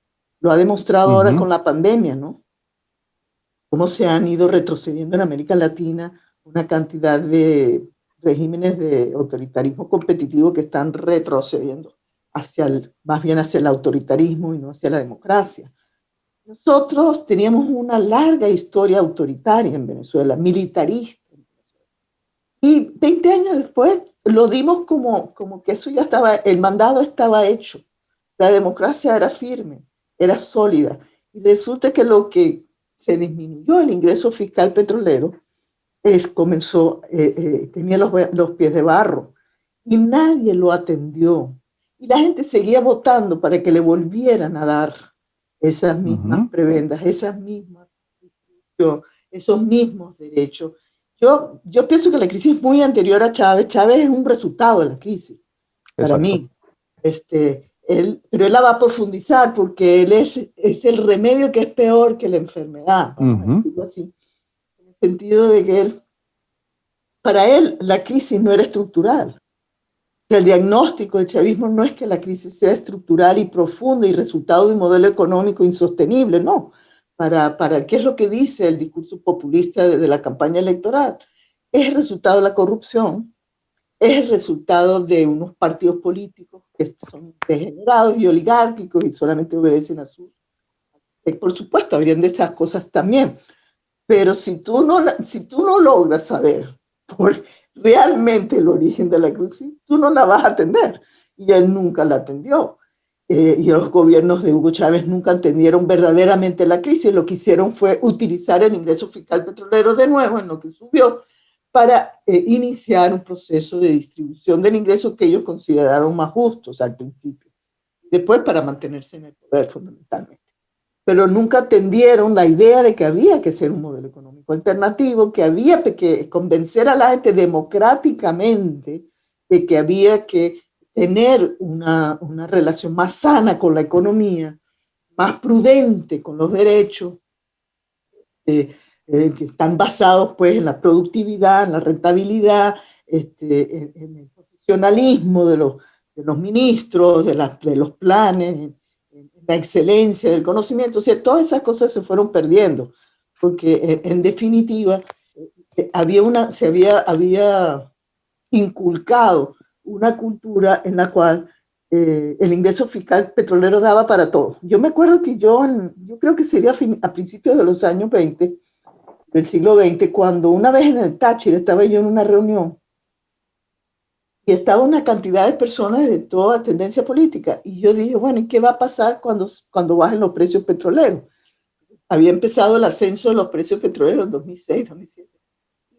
lo ha demostrado ahora con la pandemia, ¿no? Cómo se han ido retrocediendo en América Latina una cantidad de regímenes de autoritarismo competitivo que están retrocediendo más bien hacia el autoritarismo y no hacia la democracia. Nosotros teníamos una larga historia autoritaria en Venezuela, militarista. Y 20 años después lo dimos como que eso ya estaba, el mandado estaba hecho. La democracia era firme, era sólida. Y resulta que lo que se disminuyó el ingreso fiscal petrolero tenía los pies de barro y nadie lo atendió. Y la gente seguía votando para que le volvieran a dar esas mismas prebendas, esas mismas esos mismos derechos. Yo pienso que la crisis es muy anterior a Chávez. Chávez es un resultado de la crisis, para mí. Pero él la va a profundizar porque él es el remedio que es peor que la enfermedad, vamos a decirlo así. En el sentido de que para él la crisis no era estructural. El diagnóstico del chavismo no es que la crisis sea estructural y profunda y resultado de un modelo económico insostenible, no. ¿Qué es lo que dice el discurso populista de la campaña electoral? Es el resultado de la corrupción, es el resultado de unos partidos políticos que son degenerados y oligárquicos y solamente obedecen a sus... Por supuesto, habrían de esas cosas también, pero si tú no logras saber realmente el origen de la crisis, tú no la vas a atender. Y él nunca la atendió. Y los gobiernos de Hugo Chávez nunca entendieron verdaderamente la crisis. Lo que hicieron fue utilizar el ingreso fiscal petrolero de nuevo en lo que subió para iniciar un proceso de distribución del ingreso que ellos consideraron más justos al principio. Después para mantenerse en el poder fundamentalmente. Pero nunca atendieron la idea de que había que ser un modelo económico alternativo, que había que convencer a la gente democráticamente de que había que tener una relación más sana con la economía, más prudente con los derechos, que están basados pues, en la productividad, en la rentabilidad, en el profesionalismo de los ministros, de los planes, la excelencia del conocimiento. O sea, todas esas cosas se fueron perdiendo, porque en definitiva había inculcado una cultura en la cual el ingreso fiscal petrolero daba para todo. Yo me acuerdo que yo creo que sería a principios de los años 20, del siglo XX, cuando una vez en el Táchira estaba yo en una reunión y estaba una cantidad de personas de toda tendencia política. Y yo dije, bueno, ¿y qué va a pasar cuando bajen los precios petroleros? Había empezado el ascenso de los precios petroleros en 2006, 2007.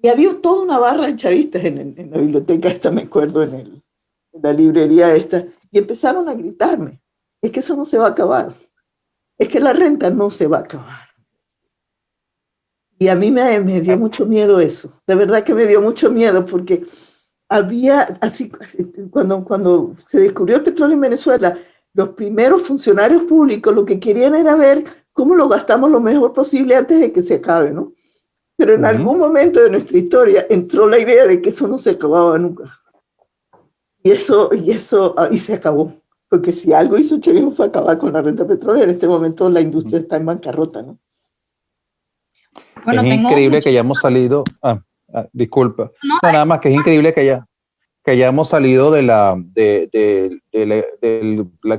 Y había toda una barra de chavistas en la biblioteca esta, me acuerdo, en la librería esta. Y empezaron a gritarme, es que eso no se va a acabar. Es que la renta no se va a acabar. Y a mí me dio mucho miedo eso. De verdad que me dio mucho miedo porque había, así, cuando se descubrió el petróleo en Venezuela, los primeros funcionarios públicos lo que querían era ver cómo lo gastamos lo mejor posible antes de que se acabe, ¿no? Pero en algún momento de nuestra historia entró la idea de que eso no se acababa nunca. Y se acabó. Porque si algo hizo Che Viejo fue acabar con la renta petrolera. En este momento la industria está en bancarrota, ¿no? Bueno, es increíble que hayamos salido. Disculpa. No, nada más que es increíble que hayamos salido del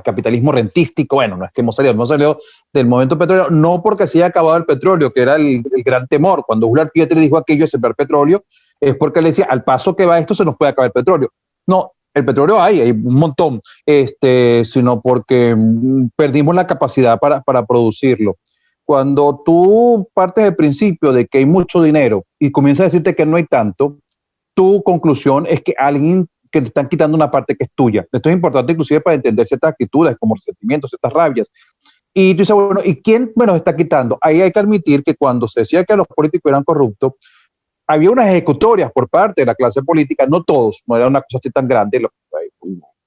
capitalismo rentístico. Bueno, no es que hemos salido del momento petrolero, no porque se haya acabado el petróleo, que era el gran temor. Cuando Ular Pietri dijo aquello de sembrar petróleo, es porque le decía, al paso que va esto se nos puede acabar el petróleo. No, el petróleo hay un montón, sino porque perdimos la capacidad para producirlo. Cuando tú partes del principio de que hay mucho dinero y comienzas a decirte que no hay tanto, tu conclusión es que alguien que te están quitando una parte que es tuya. Esto es importante inclusive para entender ciertas actitudes como resentimientos, ciertas rabias. Y tú dices, bueno, ¿y quién me los está quitando? Ahí hay que admitir que cuando se decía que los políticos eran corruptos, había unas ejecutorias por parte de la clase política, no todos, no era una cosa así tan grande.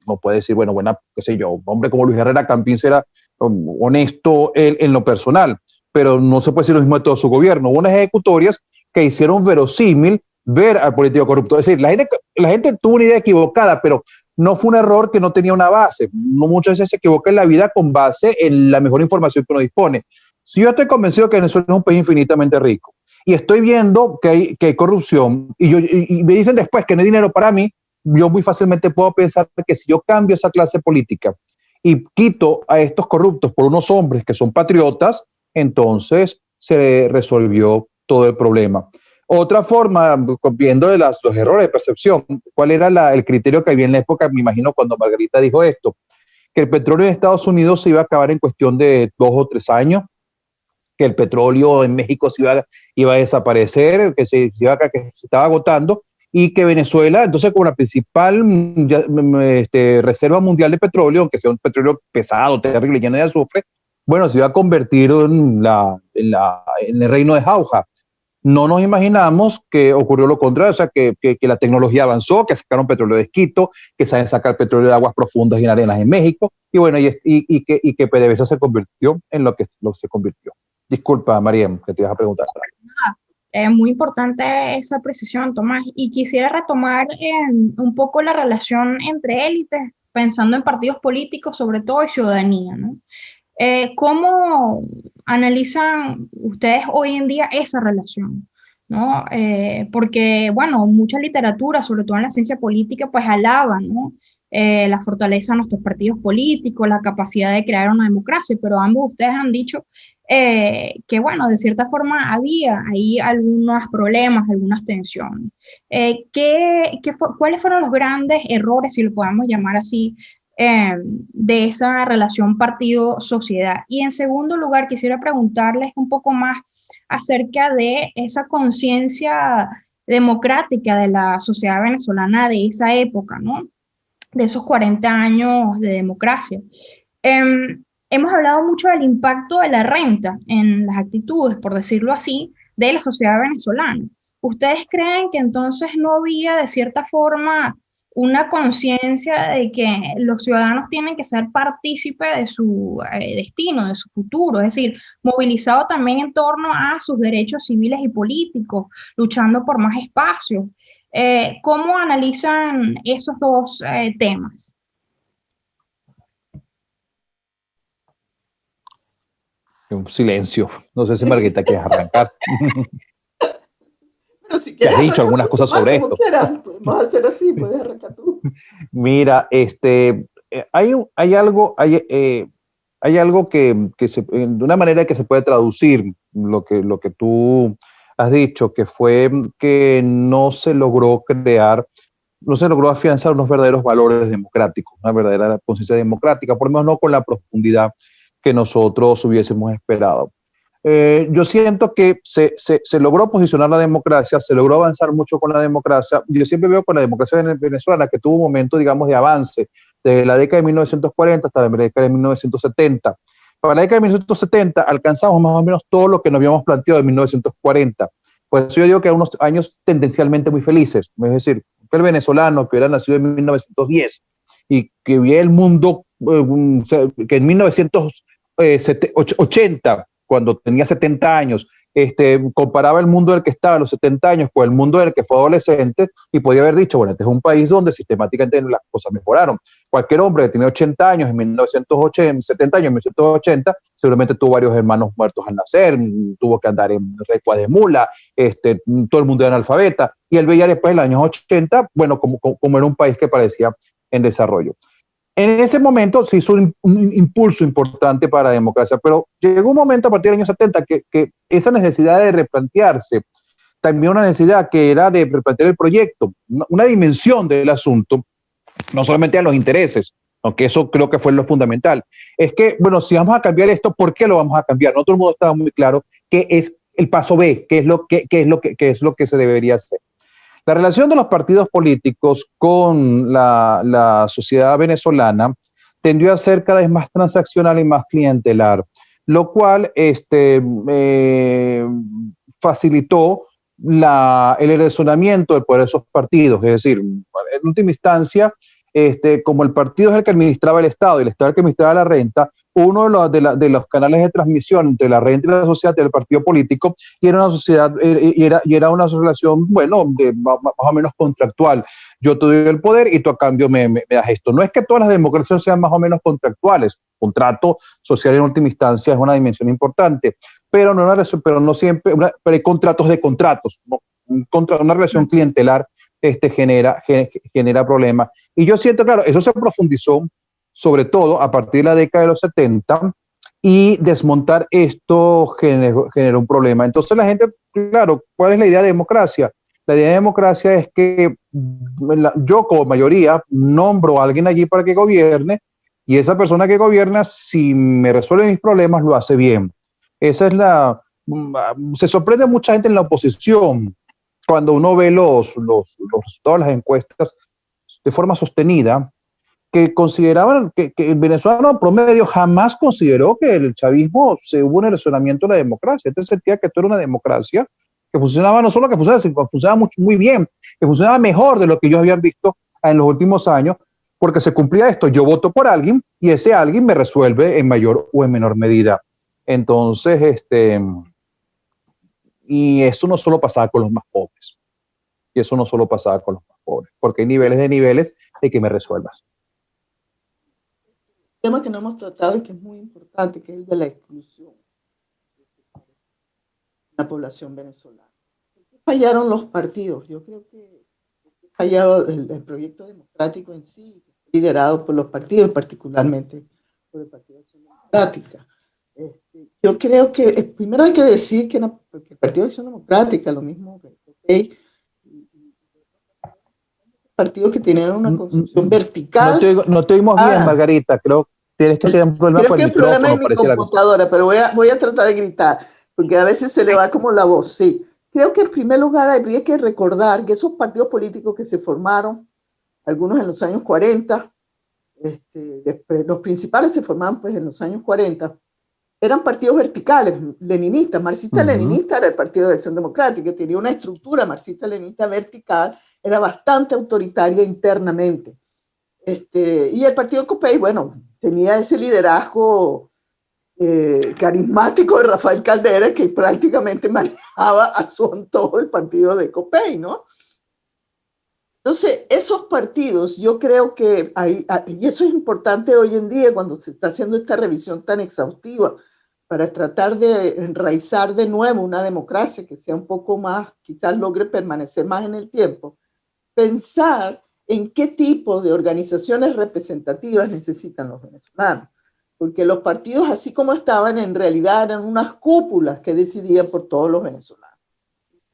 No puede decir, bueno, qué sé yo, un hombre como Luis Herrera Campins era honesto en lo personal, pero no se puede decir lo mismo de todo su gobierno. Hubo unas ejecutorias que hicieron verosímil ver al político corrupto. Es decir, la gente tuvo una idea equivocada, pero no fue un error que no tenía una base. Muchas veces se equivoca en la vida con base en la mejor información que uno dispone. Si yo estoy convencido que Venezuela es un país infinitamente rico y estoy viendo que hay corrupción y me dicen después que no hay dinero para mí, yo muy fácilmente puedo pensar que si yo cambio esa clase política y quito a estos corruptos por unos hombres que son patriotas, entonces se resolvió todo el problema. Otra forma, viendo de los errores de percepción, ¿cuál era el criterio que había en la época? Me imagino cuando Margarita dijo esto, que el petróleo en Estados Unidos se iba a acabar en cuestión de 2 o 3 años, que el petróleo en México iba a desaparecer, que se estaba agotando, y que Venezuela, entonces como la principal reserva mundial de petróleo, aunque sea un petróleo pesado, terrible, lleno de azufre, bueno, se iba a convertir en el reino de jauja. No nos imaginamos que ocurrió lo contrario, o sea, que la tecnología avanzó, que sacaron petróleo de esquisto, que saben sacar petróleo de aguas profundas y en arenas en México, y bueno, y que PDVSA se convirtió en lo que se convirtió. Disculpa, Mariam, que te ibas a preguntar. Muy importante esa precisión, Tomás, y quisiera retomar un poco la relación entre élites, pensando en partidos políticos, sobre todo, y ciudadanía, ¿no? ¿Cómo analizan ustedes hoy en día esa relación? ¿No? Porque, bueno, mucha literatura, sobre todo en la ciencia política, pues alaba, ¿no? La fortaleza de nuestros partidos políticos, la capacidad de crear una democracia, pero ambos ustedes han dicho que, bueno, de cierta forma había ahí algunos problemas, algunas tensiones. ¿Cuáles fueron los grandes errores, si lo podemos llamar así, de esa relación partido-sociedad? Y en segundo lugar, quisiera preguntarles un poco más acerca de esa conciencia democrática de la sociedad venezolana de esa época, ¿no? De esos 40 años de democracia. Hemos hablado mucho del impacto de la renta en las actitudes, por decirlo así, de la sociedad venezolana. ¿Ustedes creen que entonces no había, de cierta forma, una conciencia de que los ciudadanos tienen que ser partícipes de su destino, de su futuro? Es decir, movilizado también en torno a sus derechos civiles y políticos, luchando por más espacios. ¿Cómo analizan esos dos temas? Un silencio. No sé si Margarita quieres arrancar. Si te has dicho algunas cosas sobre esto. Podemos hacer así, puedes arrancar tú. Mira, hay algo que de una manera que se puede traducir lo que tú has dicho, que fue que no se logró afianzar unos verdaderos valores democráticos, una verdadera conciencia democrática, por lo menos no con la profundidad que nosotros hubiésemos esperado. Yo siento que se logró posicionar la democracia, se logró avanzar mucho con la democracia. Yo siempre veo con la democracia venezolana que tuvo un momento, digamos, de avance desde la década de 1940 hasta la década de 1970. Para la década de 1970 alcanzamos más o menos todo lo que nos habíamos planteado en 1940. Pues yo digo que eran unos años tendencialmente muy felices. Es decir, que el venezolano que hubiera nacido en 1910 y que vio el mundo, que en 1980, cuando tenía 70 años, comparaba el mundo del que estaba a los 70 años con el mundo del que fue adolescente y podía haber dicho, bueno, este es un país donde sistemáticamente las cosas mejoraron. Cualquier hombre que tenía 80 años en 1980, 70 años en 1980, seguramente tuvo varios hermanos muertos al nacer, tuvo que andar en recua de mula, todo el mundo era analfabeta, y él veía después en los años 80, bueno, como era un país que parecía en desarrollo. En ese momento se hizo un impulso importante para la democracia, pero llegó un momento a partir del año 70 que esa necesidad de replantearse, también una necesidad que era de replantear el proyecto, una dimensión del asunto, no solamente a los intereses, aunque eso creo que fue lo fundamental. Es que, bueno, si vamos a cambiar esto, ¿por qué lo vamos a cambiar? No todo el mundo estaba muy claro qué es el paso B, qué es lo que se debería hacer. La relación de los partidos políticos con la sociedad venezolana tendió a ser cada vez más transaccional y más clientelar, lo cual facilitó el erosionamiento del poder de esos partidos. Es decir, en última instancia, como el partido es el que administraba el Estado y el Estado es el que administraba la renta, uno de los canales de transmisión entre la renta y la sociedad del partido político, y era una sociedad, y era una relación, bueno, más o menos contractual. Yo te doy el poder y tú a cambio me das esto. No es que todas las democracias sean más o menos contractuales. Contrato social en última instancia es una dimensión importante, pero no siempre, pero hay contratos de contratos, ¿no? Una relación clientelar genera problemas. Y yo siento, claro, eso se profundizó sobre todo a partir de la década de los 70, y desmontar esto generó un problema. Entonces la gente, claro, ¿cuál es la idea de democracia? La idea de democracia es que yo como mayoría nombro a alguien allí para que gobierne, y esa persona que gobierna, si me resuelve mis problemas, lo hace bien. Esa es se sorprende mucha gente en la oposición cuando uno ve los resultados de las encuestas de forma sostenida, que consideraban que el venezolano promedio jamás consideró que el chavismo hubo un erosionamiento de la democracia. Entonces sentía que esto era una democracia que funcionaba, no solo que funcionaba, sino que funcionaba muy bien, que funcionaba mejor de lo que ellos habían visto en los últimos años, porque se cumplía esto: yo voto por alguien y ese alguien me resuelve en mayor o en menor medida. Entonces, y eso no solo pasaba con los más pobres, porque hay niveles de niveles de que me resuelvas. Tema que no hemos tratado y que es muy importante, que es el de la exclusión de la población venezolana. Fallaron los partidos. Yo creo que ha fallado el proyecto democrático en sí, liderado por los partidos, particularmente por el Partido de Acción Democrática. Yo creo que primero hay que decir que el Partido de Acción Democrática, lo mismo que partidos que tienen una concepción vertical. No te oímos bien, Margarita. Creo que tienes que tener un problema con el micrófono. Creo que el problema es mi computadora, pero voy a tratar de gritar, porque a veces se le va como la voz. Sí. Creo que en primer lugar habría que recordar que esos partidos políticos que se formaron, algunos en los años 40, los principales se formaron pues en los años 40, eran partidos verticales, leninistas. Marxista-leninista era el Partido de Acción Democrática, tenía una estructura marxista-leninista vertical, era bastante autoritaria internamente. Y el Partido Copey, bueno, tenía ese liderazgo carismático de Rafael Caldera, que prácticamente manejaba a su antojo el partido de Copey, ¿no? Entonces, esos partidos, yo creo que y eso es importante hoy en día cuando se está haciendo esta revisión tan exhaustiva para tratar de enraizar de nuevo una democracia que sea un poco más, quizás logre permanecer más en el tiempo, pensar en qué tipo de organizaciones representativas necesitan los venezolanos. Porque los partidos, así como estaban, en realidad eran unas cúpulas que decidían por todos los venezolanos.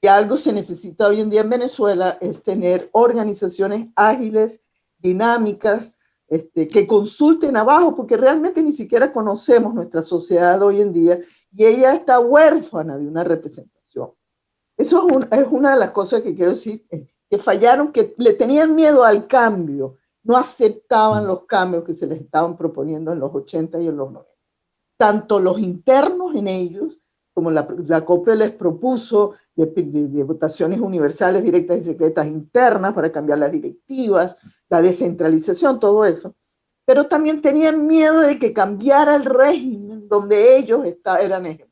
Y algo se necesita hoy en día en Venezuela es tener organizaciones ágiles, dinámicas, que consulten abajo, porque realmente ni siquiera conocemos nuestra sociedad hoy en día y ella está huérfana de una representación. Eso es una de las cosas que quiero decir, que fallaron, que le tenían miedo al cambio, no aceptaban los cambios que se les estaban proponiendo en los 80 y en los 90. Tanto los internos en ellos, como la COPE les propuso de votaciones universales, directas y secretas internas para cambiar las directivas, la descentralización, todo eso. Pero también tenían miedo de que cambiara el régimen donde ellos eran hegemónicos.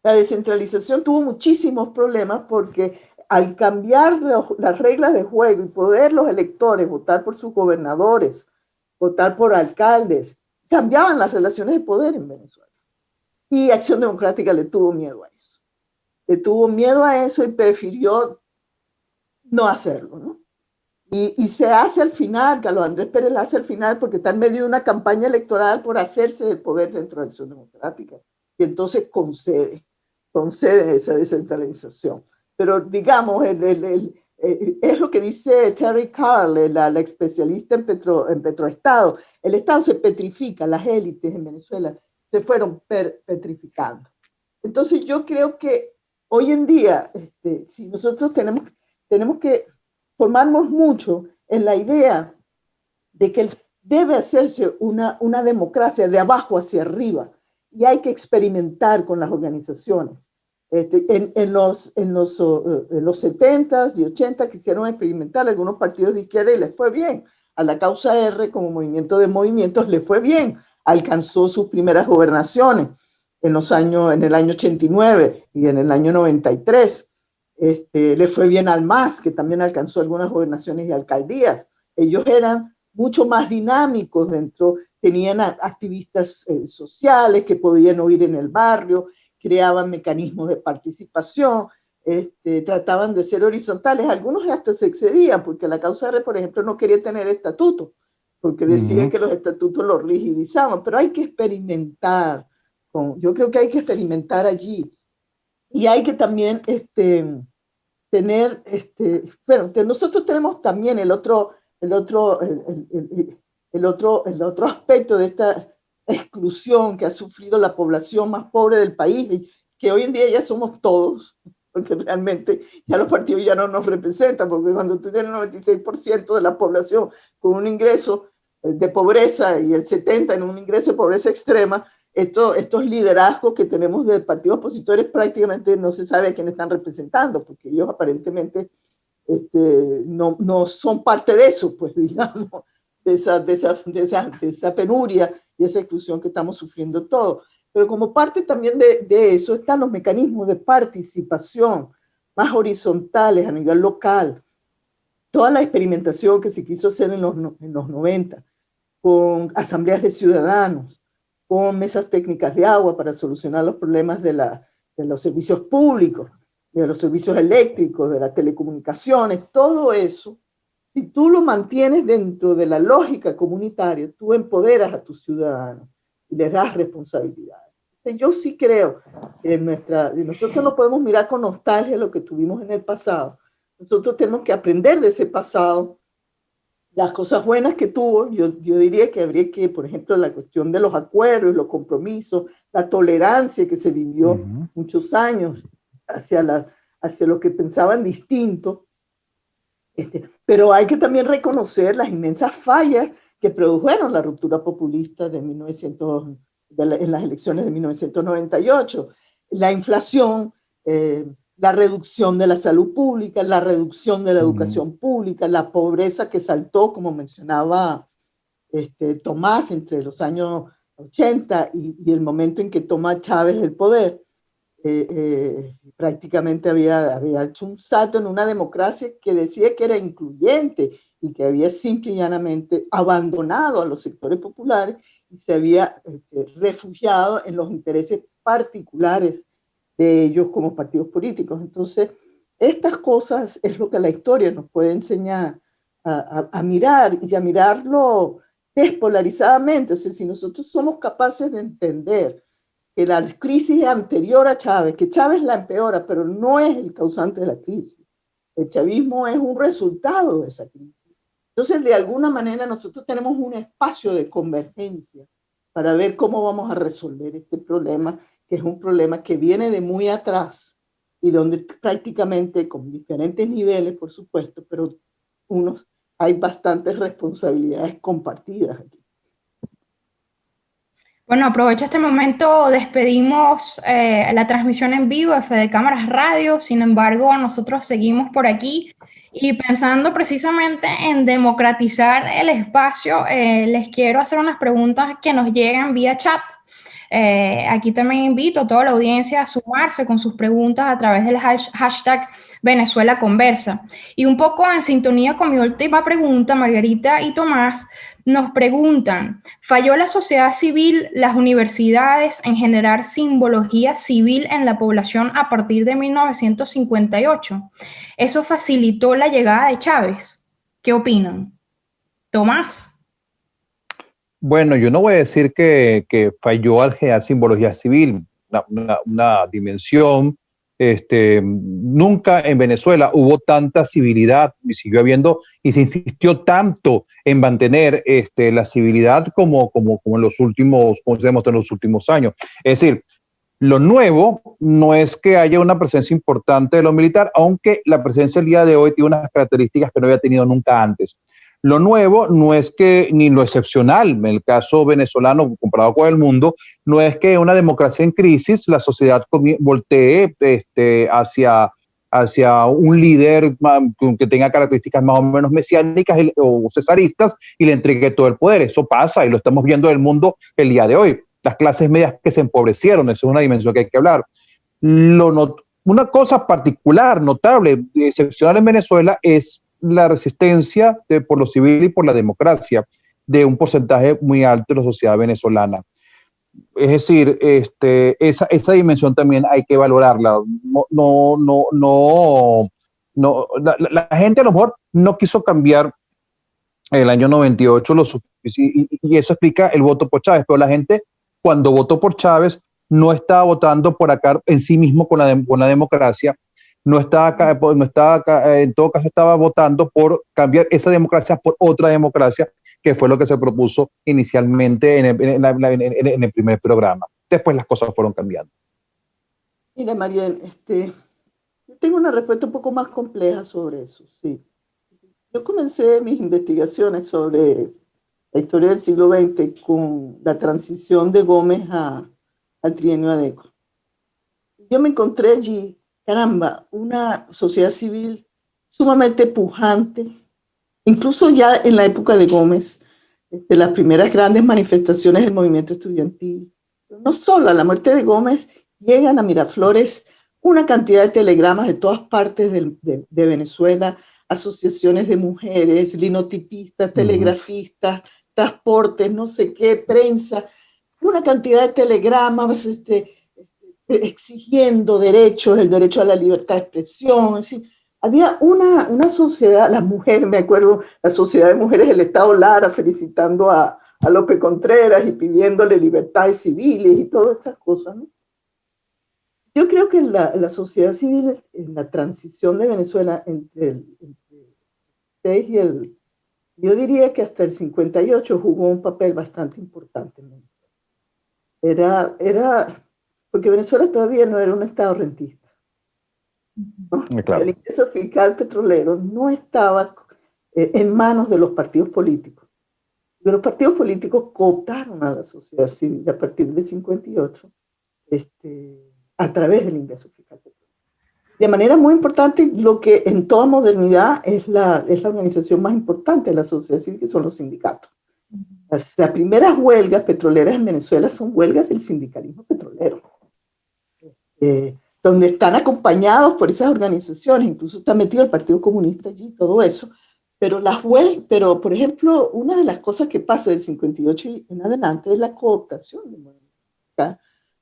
La descentralización tuvo muchísimos problemas porque al cambiar las reglas de juego y poder los electores votar por sus gobernadores, votar por alcaldes, cambiaban las relaciones de poder en Venezuela. Y Acción Democrática le tuvo miedo a eso. Le tuvo miedo a eso y prefirió no hacerlo, ¿no? Y se hace al final, Carlos Andrés Pérez la hace al final porque está en medio de una campaña electoral por hacerse del poder dentro de Acción Democrática. Y entonces concede esa descentralización. Pero digamos, es lo que dice Terry Carle, la especialista en petroestado. El Estado se petrifica, las élites en Venezuela se fueron petrificando. Entonces yo creo que hoy en día, si nosotros tenemos que formarnos mucho en la idea de que debe hacerse una democracia de abajo hacia arriba y hay que experimentar con las organizaciones. En los 70s y 80 quisieron experimentar algunos partidos de izquierda y les fue bien. A la Causa R como movimiento de movimientos le fue bien. Alcanzó sus primeras gobernaciones en el año 89 y en el año 93. Le fue bien al MAS, que también alcanzó algunas gobernaciones y alcaldías. Ellos eran mucho más dinámicos tenían activistas sociales que podían oír en el barrio, creaban mecanismos de participación, trataban de ser horizontales. Algunos hasta se excedían, porque la Causa R, por ejemplo, no quería tener estatuto, porque decían que los estatutos los rigidizaban, pero hay que experimentar. Yo creo que hay que experimentar allí. Y hay que también tener, bueno, que nosotros tenemos también el otro aspecto de esta exclusión que ha sufrido la población más pobre del país, que hoy en día ya somos todos, porque realmente ya los partidos ya no nos representan, porque cuando tú tienes el 96% de la población con un ingreso de pobreza y el 70% en un ingreso de pobreza extrema, estos liderazgos que tenemos de partidos opositores prácticamente no se sabe a quién están representando, porque ellos aparentemente no son parte de eso, pues digamos, de esa penuria y esa exclusión que estamos sufriendo todos. Pero como parte también de eso están los mecanismos de participación más horizontales a nivel local. Toda la experimentación que se quiso hacer en los 90, con asambleas de ciudadanos, con mesas técnicas de agua para solucionar los problemas de los servicios públicos, de los servicios eléctricos, de las telecomunicaciones, todo eso, si tú lo mantienes dentro de la lógica comunitaria, tú empoderas a tus ciudadanos y les das responsabilidades. Yo sí creo que nosotros no podemos mirar con nostalgia lo que tuvimos en el pasado. Nosotros tenemos que aprender de ese pasado, las cosas buenas que tuvo. Yo diría que habría que, por ejemplo, la cuestión de los acuerdos, los compromisos, la tolerancia que se vivió muchos años hacia lo que pensaban distinto. Pero hay que también reconocer las inmensas fallas que produjeron la ruptura populista en las elecciones de 1998. La inflación, la reducción de la salud pública, la reducción de la educación pública, la pobreza que saltó, como mencionaba Tomás, entre los años 80 y el momento en que toma Chávez el poder. Prácticamente había hecho un salto en una democracia que decía que era incluyente y que había simple y llanamente abandonado a los sectores populares y se había refugiado en los intereses particulares de ellos como partidos políticos. Entonces, Estas cosas es lo que la historia nos puede enseñar a mirar y a mirarlo despolarizadamente. O sea, si nosotros somos capaces de entender que la crisis anterior a Chávez, que Chávez la empeora, pero no es el causante de la crisis. El chavismo es un resultado de esa crisis. Entonces, de alguna manera, nosotros tenemos un espacio de convergencia para ver cómo vamos a resolver este problema, que es un problema que viene de muy atrás y donde prácticamente, con diferentes niveles, por supuesto, pero hay bastantes responsabilidades compartidas aquí. Bueno, aprovecho este momento, despedimos la transmisión en vivo de Fede Cámaras Radio, sin embargo, nosotros seguimos por aquí y pensando precisamente en democratizar el espacio, les quiero hacer unas preguntas que nos llegan vía chat. Aquí también invito a toda la audiencia a sumarse con sus preguntas a través del hashtag Venezuela Conversa. Y un poco en sintonía con mi última pregunta, Margarita y Tomás nos preguntan, ¿falló la sociedad civil, las universidades en generar simbología civil en la población a partir de 1958? ¿Eso facilitó la llegada de Chávez? ¿Qué opinan? Tomás. Bueno, yo no voy a decir que falló al generar simbología civil, una dimensión. Nunca en Venezuela hubo tanta civilidad y siguió habiendo y se insistió tanto en mantener la civilidad como en los últimos, como se demostró en los últimos años. Es decir, lo nuevo no es que haya una presencia importante de lo militar, aunque la presencia el día de hoy tiene unas características que no había tenido nunca antes. Lo nuevo no es que, ni lo excepcional, en el caso venezolano comparado con el mundo, no es que una democracia en crisis, la sociedad voltee hacia un líder que tenga características más o menos mesiánicas o cesaristas y le entregue todo el poder. Eso pasa y lo estamos viendo en el mundo el día de hoy. Las clases medias que se empobrecieron, eso es una dimensión que hay que hablar. Una cosa particular, notable, excepcional en Venezuela es la resistencia por lo civil y por la democracia de un porcentaje muy alto de la sociedad venezolana. Es decir, esa dimensión también hay que valorarla. La gente a lo mejor no quiso cambiar el año 98 y eso explica el voto por Chávez, pero la gente cuando votó por Chávez no estaba votando por acá en sí mismo con la democracia, no estaba acá, en todo caso estaba votando por cambiar esa democracia por otra democracia, que fue lo que se propuso inicialmente en el primer programa. Después las cosas fueron cambiando. Mira, Mariel, yo tengo una respuesta un poco más compleja sobre eso, sí. Yo comencé mis investigaciones sobre la historia del siglo XX con la transición de Gómez al trienio Adeco. Yo me encontré allí, caramba, una sociedad civil sumamente pujante, incluso ya en la época de Gómez, las primeras grandes manifestaciones del movimiento estudiantil. No solo a la muerte de Gómez, llegan a Miraflores una cantidad de telegramas de todas partes de Venezuela, asociaciones de mujeres, linotipistas, telegrafistas, transportes, no sé qué, prensa, una cantidad de telegramas, exigiendo derechos, el derecho a la libertad de expresión. Es decir, había una sociedad, las mujeres, me acuerdo, la Sociedad de Mujeres del Estado Lara felicitando a López Contreras y pidiéndole libertades civiles y todas estas cosas, ¿no? Yo creo que la sociedad civil en la transición de Venezuela entre el 6 y yo diría que hasta el 58 jugó un papel bastante importante. Porque Venezuela todavía no era un estado rentista, ¿no? Claro. El ingreso fiscal petrolero no estaba en manos de los partidos políticos. Pero los partidos políticos cooptaron a la sociedad civil a partir del 58 a través del ingreso fiscal petrolero. De manera muy importante, lo que en toda modernidad es la organización más importante de la sociedad civil, que son los sindicatos. Las primeras huelgas petroleras en Venezuela son huelgas del sindicalismo petrolero, donde están acompañados por esas organizaciones, incluso está metido el Partido Comunista allí, todo eso. Pero por ejemplo, una de las cosas que pasa del 58 en adelante es la cooptación de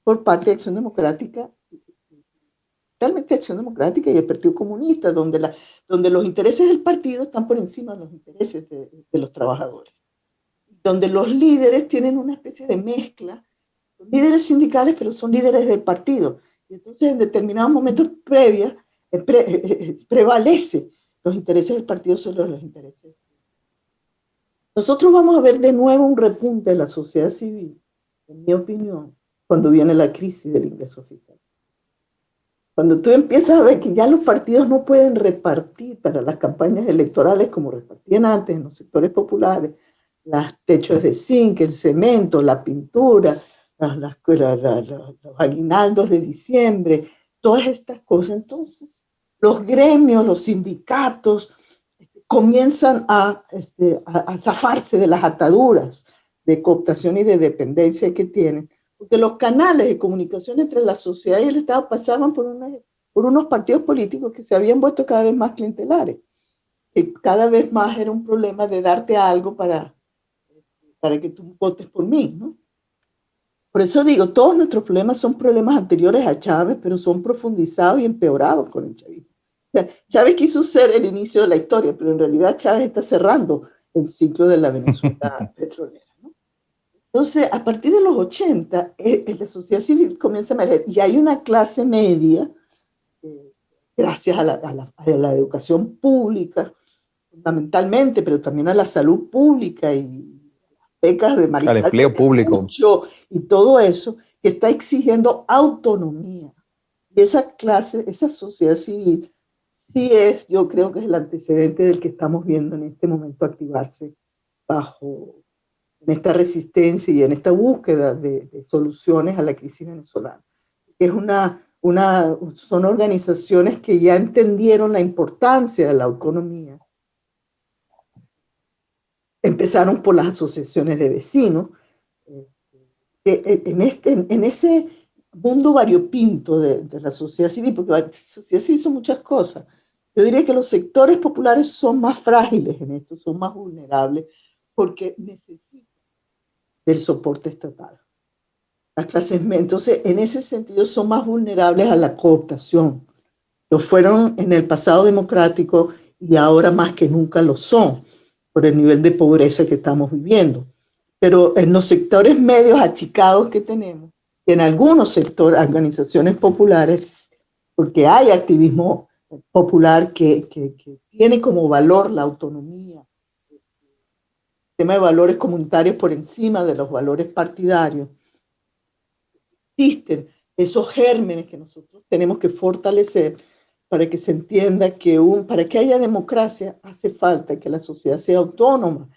por parte de Acción Democrática especialmente Acción Democrática y el Partido Comunista, donde los intereses del partido están por encima de los intereses de los trabajadores, donde los líderes tienen una especie de mezcla, son líderes sindicales, pero son líderes del partido. Y entonces en determinados momentos prevalece los intereses del partido sobre los intereses. Nosotros vamos a ver de nuevo un repunte de la sociedad civil, en mi opinión, cuando viene la crisis del ingreso fiscal. Cuando tú empiezas a ver que ya los partidos no pueden repartir para las campañas electorales como repartían antes en los sectores populares, los techos de zinc, el cemento, la pintura, los aguinaldos de diciembre, todas estas cosas. Entonces, los gremios, los sindicatos comienzan a zafarse de las ataduras de cooptación y de dependencia que tienen, porque los canales de comunicación entre la sociedad y el Estado pasaban por unos partidos políticos que se habían vuelto cada vez más clientelares. Y cada vez más era un problema de darte algo para que tú votes por mí, ¿no? Por eso digo, todos nuestros problemas son problemas anteriores a Chávez, pero son profundizados y empeorados con el chavismo. O sea, Chávez quiso ser el inicio de la historia, pero en realidad Chávez está cerrando el ciclo de la Venezuela petrolera, ¿no? Entonces, a partir de los 80, la sociedad civil comienza a emerger y hay una clase media, gracias a la educación pública, fundamentalmente, pero también a la salud pública y becas de al empleo público y todo eso, que está exigiendo autonomía. Y esa clase, esa sociedad civil, sí es, yo creo que es el antecedente del que estamos viendo en este momento activarse en esta resistencia y en esta búsqueda de soluciones a la crisis venezolana. Es son organizaciones que ya entendieron la importancia de la autonomía. Empezaron por las asociaciones de vecinos, en ese mundo variopinto de la sociedad civil, porque la sociedad civil son muchas cosas. Yo diría que los sectores populares son más frágiles en esto, son más vulnerables, porque necesitan del soporte estatal. Las clases medias, entonces, en ese sentido, son más vulnerables a la cooptación. Lo fueron en el pasado democrático y ahora más que nunca lo son, por el nivel de pobreza que estamos viviendo. Pero en los sectores medios achicados que tenemos, y en algunos sectores, organizaciones populares, porque hay activismo popular que tiene como valor la autonomía, el tema de valores comunitarios por encima de los valores partidarios, existen esos gérmenes que nosotros tenemos que fortalecer para que se entienda que para que haya democracia hace falta que la sociedad sea autónoma,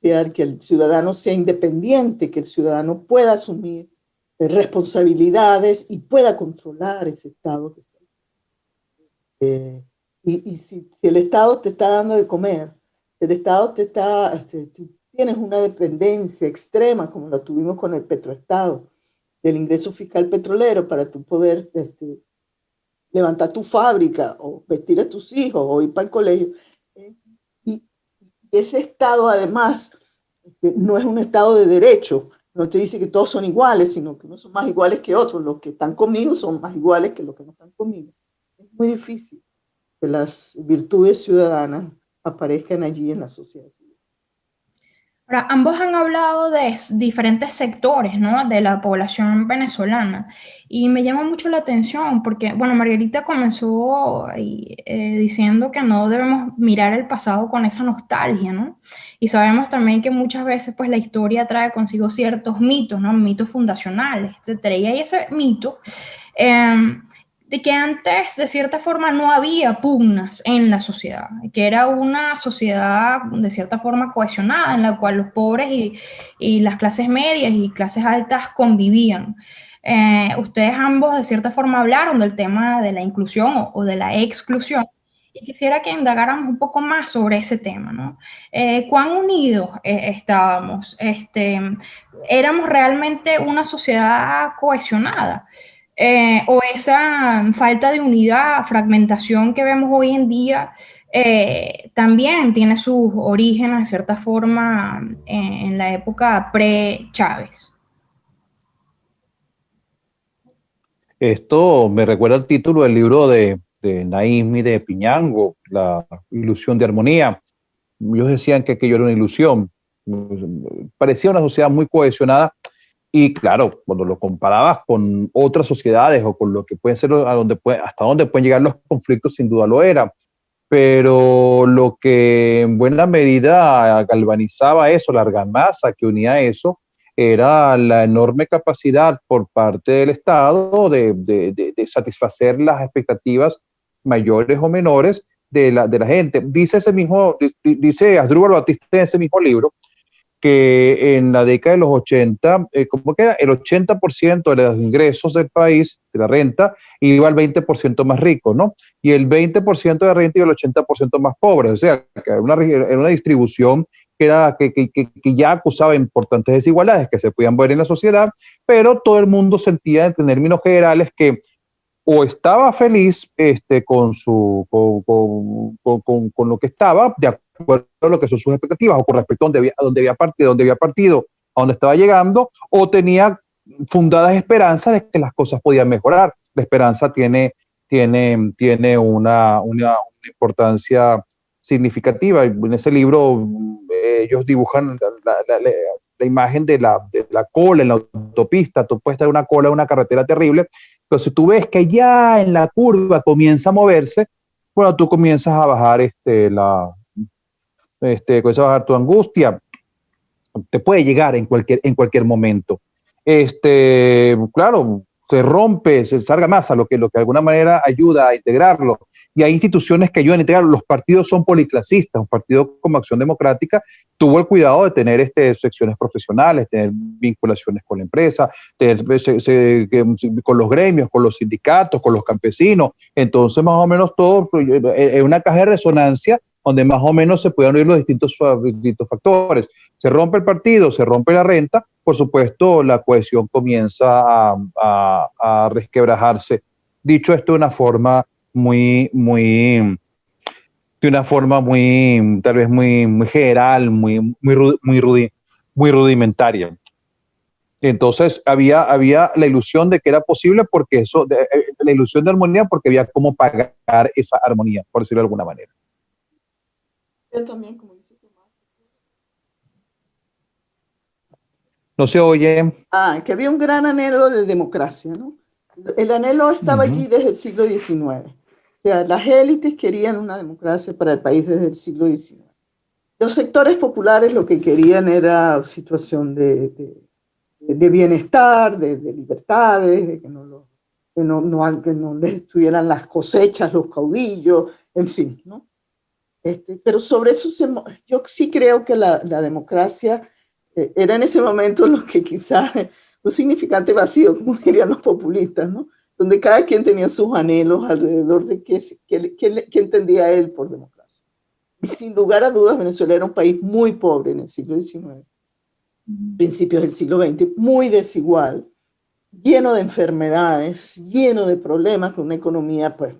que el ciudadano sea independiente, que el ciudadano pueda asumir responsabilidades y pueda controlar ese Estado. Y si el Estado te está dando de comer, el Estado tú tienes una dependencia extrema, como la tuvimos con el petroestado, del ingreso fiscal petrolero para tú poder levantar tu fábrica o vestir a tus hijos o ir para el colegio. Y ese Estado además no es un Estado de derecho, no te dice que todos son iguales, sino que unos son más iguales que otros, los que están conmigo son más iguales que los que no están conmigo. Es muy difícil que las virtudes ciudadanas aparezcan allí en la sociedad civil. Ahora, ambos han hablado de diferentes sectores, ¿no?, de la población venezolana, y me llama mucho la atención porque, bueno, Margarita comenzó diciendo que no debemos mirar el pasado con esa nostalgia, ¿no? Y sabemos también que muchas veces, pues, la historia trae consigo ciertos mitos, ¿no?, mitos fundacionales, etcétera, y hay ese mito de que antes, de cierta forma, no había pugnas en la sociedad, que era una sociedad, de cierta forma, cohesionada, en la cual los pobres y las clases medias y clases altas convivían. Ustedes ambos, de cierta forma, hablaron del tema de la inclusión o de la exclusión, y quisiera que indagáramos un poco más sobre ese tema, ¿no? ¿Cuán unidos estábamos? ¿Éramos realmente una sociedad cohesionada? O esa falta de unidad, fragmentación que vemos hoy en día, también tiene sus orígenes, de cierta forma, en la época pre-Chávez. Esto me recuerda al título del libro de Naísmi de Piñango, La ilusión de armonía. Ellos decían que aquello era una ilusión. Parecía una sociedad muy cohesionada y claro, cuando lo comparabas con otras sociedades o con lo que pueden ser, hasta dónde pueden llegar los conflictos, sin duda lo era. Pero lo que en buena medida galvanizaba eso, la argamasa que unía eso, era la enorme capacidad por parte del Estado de satisfacer las expectativas mayores o menores de la gente. Dice Asdrúbal Batista en ese mismo libro que en la década de los 80, como que era el 80% de los ingresos del país, de la renta, iba al 20% más rico, ¿no? Y el 20% de renta iba al 80% más pobre. O sea, que era una distribución que ya acusaba importantes desigualdades que se podían ver en la sociedad, pero todo el mundo sentía en términos generales que o estaba feliz con lo que estaba, de acuerdo a lo que son sus expectativas, o con respecto a dónde había partido, a dónde estaba llegando, o tenía fundadas esperanzas de que las cosas podían mejorar. La esperanza tiene una importancia significativa. En ese libro ellos dibujan la imagen de la cola en la autopista. Tú puedes estar en una cola de una carretera terrible, pero si tú ves que ya en la curva comienza a moverse, bueno, tú comienzas a bajar comienzas a bajar tu angustia. Te puede llegar en cualquier momento. Claro, se rompe, se salga más a lo que de alguna manera ayuda a integrarlo. Y hay instituciones que ayudan a integrarlo. Los partidos son policlasistas. Un partido como Acción Democrática tuvo el cuidado de tener secciones profesionales, tener vinculaciones con la empresa, con los gremios, con los sindicatos, con los campesinos. Entonces, más o menos todo es una caja de resonancia donde más o menos se pueden unir los distintos factores. Se rompe el partido, se rompe la renta, por supuesto la cohesión comienza a resquebrajarse. Dicho esto de una forma tal vez muy general, muy rudimentaria. Entonces había la ilusión de que era posible la ilusión de armonía, porque había cómo pagar esa armonía, por decirlo de alguna manera. Yo también, como dice Tomás. No se oye. Que había un gran anhelo de democracia, ¿no? El anhelo estaba allí desde el siglo XIX. O sea, las élites querían una democracia para el país desde el siglo XIX. Los sectores populares lo que querían era situación de bienestar, de libertades, de que no les estuvieran las cosechas, los caudillos, en fin, ¿no? Pero sobre eso yo sí creo que la democracia era en ese momento lo que quizás un significante vacío, como dirían los populistas, ¿no? Donde cada quien tenía sus anhelos alrededor de qué entendía él por democracia. Y sin lugar a dudas, Venezuela era un país muy pobre en el siglo XIX, principios del siglo XX, muy desigual, lleno de enfermedades, lleno de problemas, con una economía pues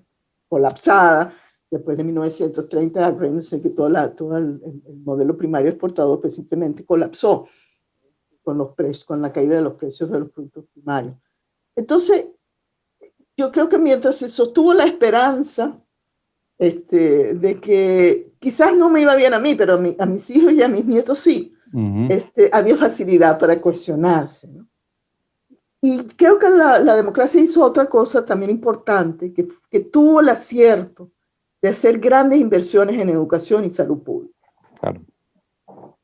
colapsada. Después de 1930, acuérdense que todo el modelo primario exportador pues simplemente colapsó con la caída de los precios de los productos primarios. Entonces, yo creo que mientras se sostuvo la esperanza de que quizás no me iba bien a mí, pero a mis hijos y a mis nietos sí, había facilidad para cohesionarse, ¿no? Y creo que la democracia hizo otra cosa también importante, que tuvo el acierto de hacer grandes inversiones en educación y salud pública. Claro.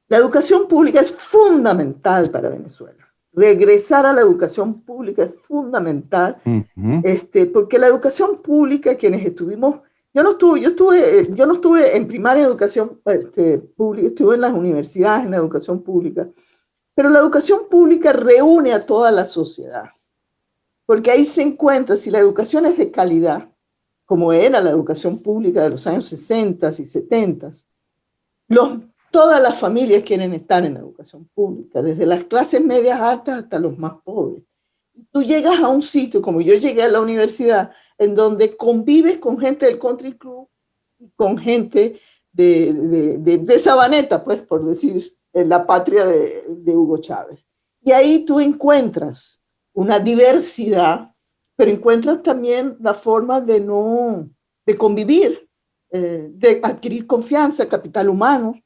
La educación pública es fundamental para Venezuela. Regresar a la educación pública es fundamental, porque la educación pública, quienes estuvimos, yo no estuve en primaria educación pública, estuve en las universidades en la educación pública, pero la educación pública reúne a toda la sociedad, porque ahí se encuentra, si la educación es de calidad, como era la educación pública de los años 60 y 70, todas las familias quieren estar en la educación pública, desde las clases medias altas hasta los más pobres. Tú llegas a un sitio, como yo llegué a la universidad, en donde convives con gente del country club, con gente de Sabaneta, pues, por decir, en la patria de Hugo Chávez. Y ahí tú encuentras una diversidad, pero encuentras también la forma de convivir, de adquirir confianza, capital humano,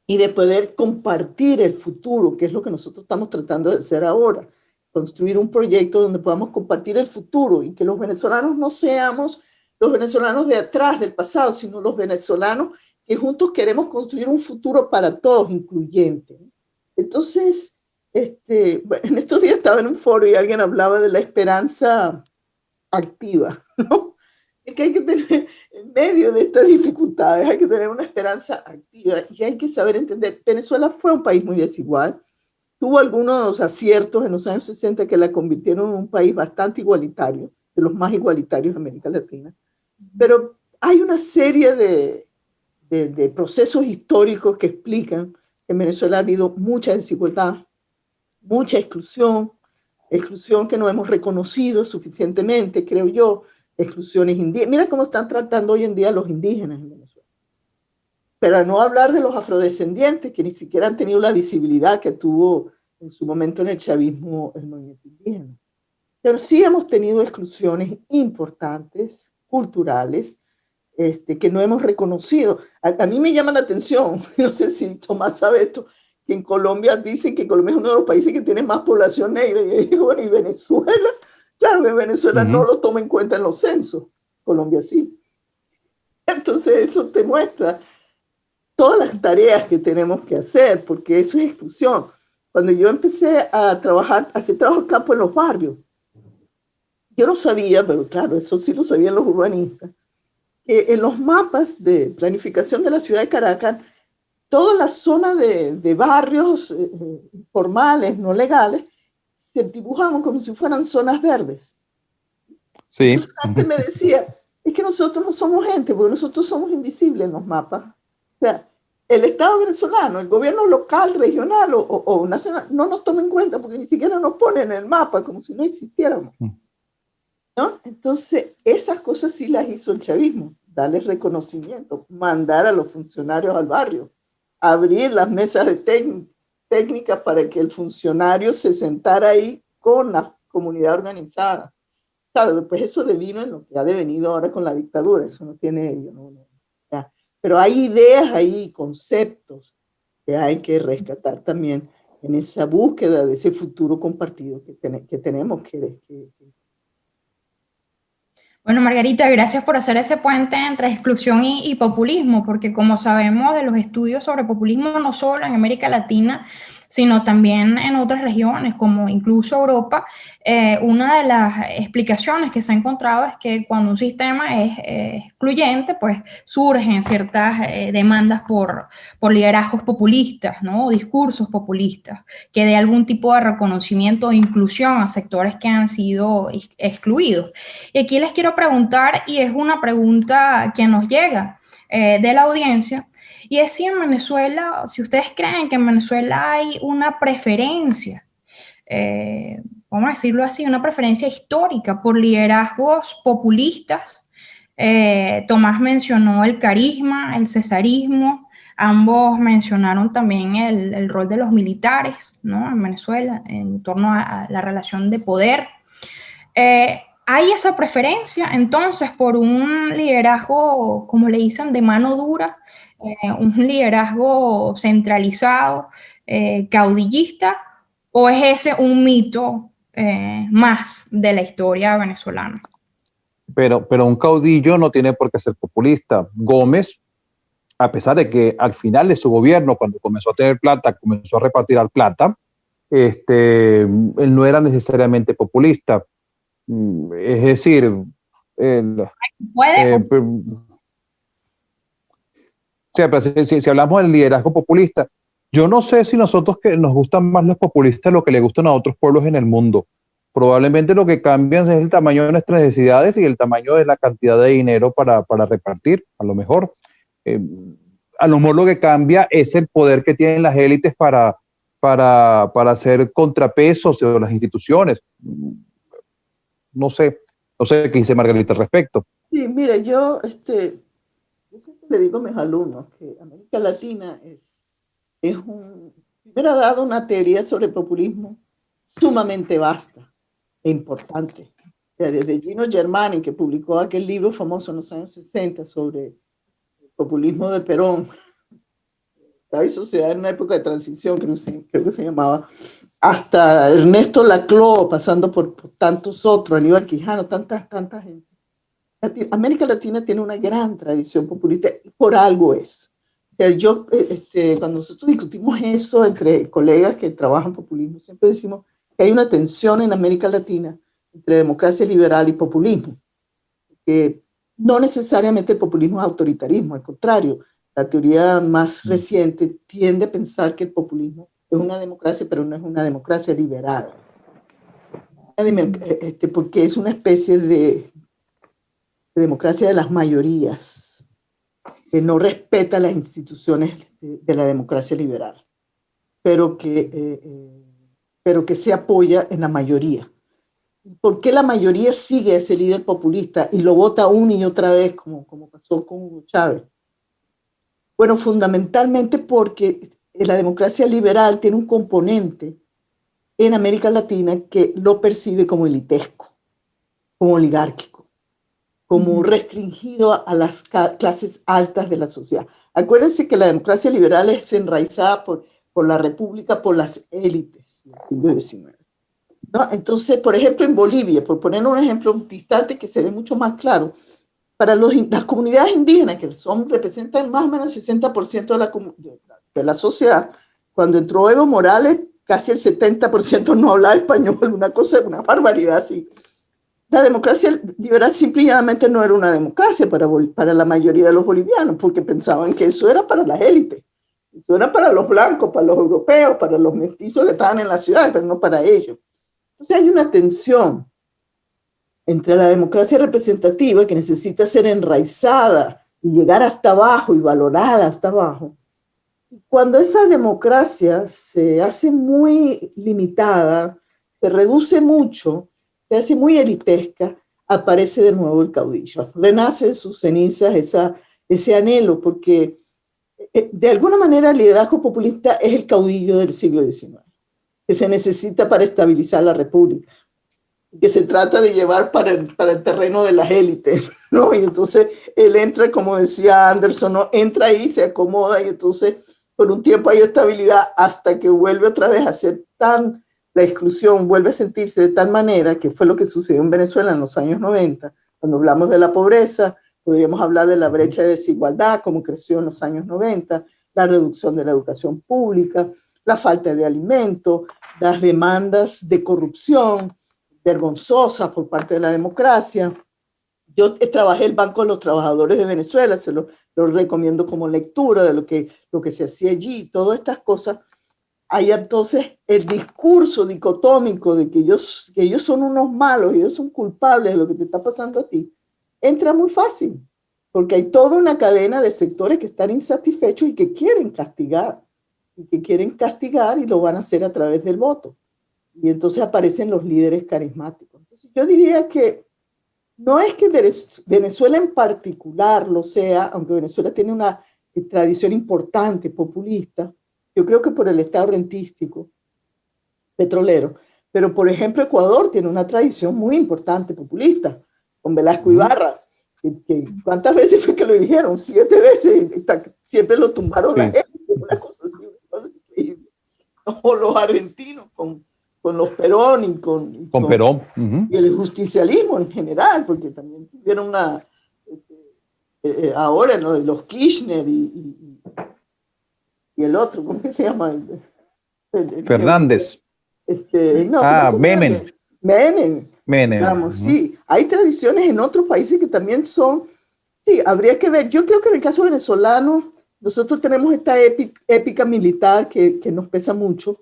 y de poder compartir el futuro, que es lo que nosotros estamos tratando de hacer ahora, construir un proyecto donde podamos compartir el futuro y que los venezolanos no seamos los venezolanos de atrás, del pasado, sino los venezolanos que juntos queremos construir un futuro para todos, incluyente. Entonces, en estos días estaba en un foro y alguien hablaba de la esperanza activa, ¿no? Es que hay que tener, en medio de estas dificultades, hay que tener una esperanza activa y hay que saber entender. Venezuela fue un país muy desigual, tuvo algunos aciertos en los años 60 que la convirtieron en un país bastante igualitario, de los más igualitarios de América Latina, pero hay una serie de procesos históricos que explican que en Venezuela ha habido mucha desigualdad, mucha exclusión que no hemos reconocido suficientemente, creo yo, exclusiones indígenas. Mira cómo están tratando hoy en día a los indígenas en Venezuela. Pero no hablar de los afrodescendientes, que ni siquiera han tenido la visibilidad que tuvo en su momento en el chavismo el movimiento indígena. Pero sí hemos tenido exclusiones importantes, culturales, que no hemos reconocido. A mí me llama la atención, no sé si Tomás sabe esto, que en Colombia dicen que Colombia es uno de los países que tiene más población negra. Y yo digo, bueno, ¿y Venezuela? Claro que Venezuela no lo toma en cuenta en los censos, Colombia sí. Entonces eso te muestra todas las tareas que tenemos que hacer, porque eso es exclusión. Cuando yo empecé a trabajar, a hacer trabajo campo en los barrios, yo no sabía, pero claro, eso sí lo sabían los urbanistas, que en los mapas de planificación de la ciudad de Caracas, toda la zona de barrios formales, no legales, se dibujaban como si fueran zonas verdes. Sí. Entonces antes me decía, es que nosotros no somos gente, porque nosotros somos invisibles en los mapas. O sea, el Estado venezolano, el gobierno local, regional o nacional, no nos toma en cuenta porque ni siquiera nos pone en el mapa, como si no existiéramos. ¿No? Entonces, esas cosas sí las hizo el chavismo, darles reconocimiento, mandar a los funcionarios al barrio, abrir las mesas de técnicas para que el funcionario se sentara ahí con la comunidad organizada. Claro, después eso devino en lo que ha devenido ahora con la dictadura, eso no tiene... ya. Pero hay ideas ahí, conceptos que hay que rescatar también en esa búsqueda de ese futuro compartido que tenemos que Bueno, Margarita, gracias por hacer ese puente entre exclusión y populismo, porque como sabemos de los estudios sobre populismo, no solo en América Latina, sino también en otras regiones, como incluso Europa, una de las explicaciones que se ha encontrado es que cuando un sistema es excluyente, pues surgen ciertas demandas por liderazgos populistas, ¿no? O discursos populistas, que dé algún tipo de reconocimiento e inclusión a sectores que han sido excluidos. Y aquí les quiero preguntar, y es una pregunta que nos llega de la audiencia, y es si en Venezuela, si ustedes creen que en Venezuela hay una preferencia, vamos a decirlo así, una preferencia histórica por liderazgos populistas. Tomás mencionó el carisma, el cesarismo, ambos mencionaron también el rol de los militares, ¿no? En Venezuela, en torno a la relación de poder. Hay esa preferencia entonces por un liderazgo, como le dicen, de mano dura, un liderazgo centralizado, caudillista, o es ese un mito más de la historia venezolana. Pero un caudillo no tiene por qué ser populista. Gómez, a pesar de que al final de su gobierno, cuando comenzó a tener plata, comenzó a repartir plata, él no era necesariamente populista. Es decir, pero si hablamos del liderazgo populista, yo no sé si nosotros que nos gustan más los populistas lo que le gustan a otros pueblos en el mundo. Probablemente lo que cambian es el tamaño de nuestras necesidades y el tamaño de la cantidad de dinero para repartir, a lo mejor. A lo mejor lo que cambia es el poder que tienen las élites para hacer contrapesos de las instituciones. No sé qué dice Margarita al respecto. Sí, mira, yo siempre le digo a mis alumnos que América Latina primero ha dado una teoría sobre populismo sumamente vasta. e importante. Desde Gino Germani, que publicó aquel libro famoso en los años 60 sobre el populismo de Perón, Estado y Sociedad en una época de transición, creo que se llamaba, hasta Ernesto Laclau, pasando por tantos otros, Aníbal Quijano, tanta gente. América Latina tiene una gran tradición populista, por algo es. Cuando nosotros discutimos eso entre colegas que trabajan populismo, siempre decimos que hay una tensión en América Latina entre democracia liberal y populismo. Que no necesariamente el populismo es autoritarismo, al contrario, la teoría más reciente tiende a pensar que el populismo es una democracia, pero no es una democracia liberal. Porque es una especie de democracia de las mayorías, que no respeta las instituciones de la democracia liberal, pero que se apoya en la mayoría. ¿Por qué la mayoría sigue a ese líder populista y lo vota una y otra vez, como pasó con Hugo Chávez? Bueno, fundamentalmente porque la democracia liberal tiene un componente en América Latina que lo percibe como elitesco, como oligárquico, como restringido a las clases altas de la sociedad. Acuérdense que la democracia liberal es enraizada por la república, por las élites del siglo XIX. ¿No? Entonces, por ejemplo, en Bolivia, por poner un ejemplo distante que se ve mucho más claro, para las comunidades indígenas, que representan más o menos el 60% de la sociedad, cuando entró Evo Morales, casi el 70% no hablaba español, una barbaridad así. La democracia liberal simplemente no era una democracia para la mayoría de los bolivianos, porque pensaban que eso era para las élites, eso era para los blancos, para los europeos, para los mestizos que estaban en las ciudades, pero no para ellos. Entonces hay una tensión entre la democracia representativa, que necesita ser enraizada y llegar hasta abajo y valorada hasta abajo. Cuando esa democracia se hace muy limitada, se reduce mucho, se hace muy elitesca, aparece de nuevo el caudillo. Renace de sus cenizas ese anhelo, porque de alguna manera el liderazgo populista es el caudillo del siglo XIX, que se necesita para estabilizar la república, que se trata de llevar para el terreno de las élites, ¿no? Y entonces él entra, como decía Anderson, ¿no? Entra ahí, se acomoda y entonces por un tiempo hay estabilidad hasta que vuelve otra vez a ser la exclusión, vuelve a sentirse de tal manera, que fue lo que sucedió en Venezuela en los años 90, cuando hablamos de la pobreza, podríamos hablar de la brecha de desigualdad, como creció en los años 90, la reducción de la educación pública, la falta de alimentos, las demandas de corrupción, vergonzosas por parte de la democracia. Yo trabajé el Banco de los Trabajadores de Venezuela, se lo recomiendo como lectura de lo que se hacía allí, todas estas cosas. Hay entonces el discurso dicotómico de que ellos son unos malos, ellos son culpables de lo que te está pasando a ti, entra muy fácil, porque hay toda una cadena de sectores que están insatisfechos y que quieren castigar, y lo van a hacer a través del voto. Y entonces aparecen los líderes carismáticos. Entonces, yo diría que no es que Venezuela en particular lo sea, aunque Venezuela tiene una tradición importante populista, yo creo que por el estado rentístico petrolero, pero por ejemplo Ecuador tiene una tradición muy importante populista, con Velasco Ibarra, que ¿cuántas veces fue que lo dijeron? 7 veces, siempre lo tumbaron la gente, una cosa así, o los argentinos con los Perón y con Perón. Y el justicialismo en general, porque también tuvieron ahora los Kirchner y el otro, ¿cómo que se llama? Fernández. Menem. Digamos, sí. Hay tradiciones en otros países que también son, sí, habría que ver. Yo creo que en el caso venezolano, nosotros tenemos esta épica militar que nos pesa mucho.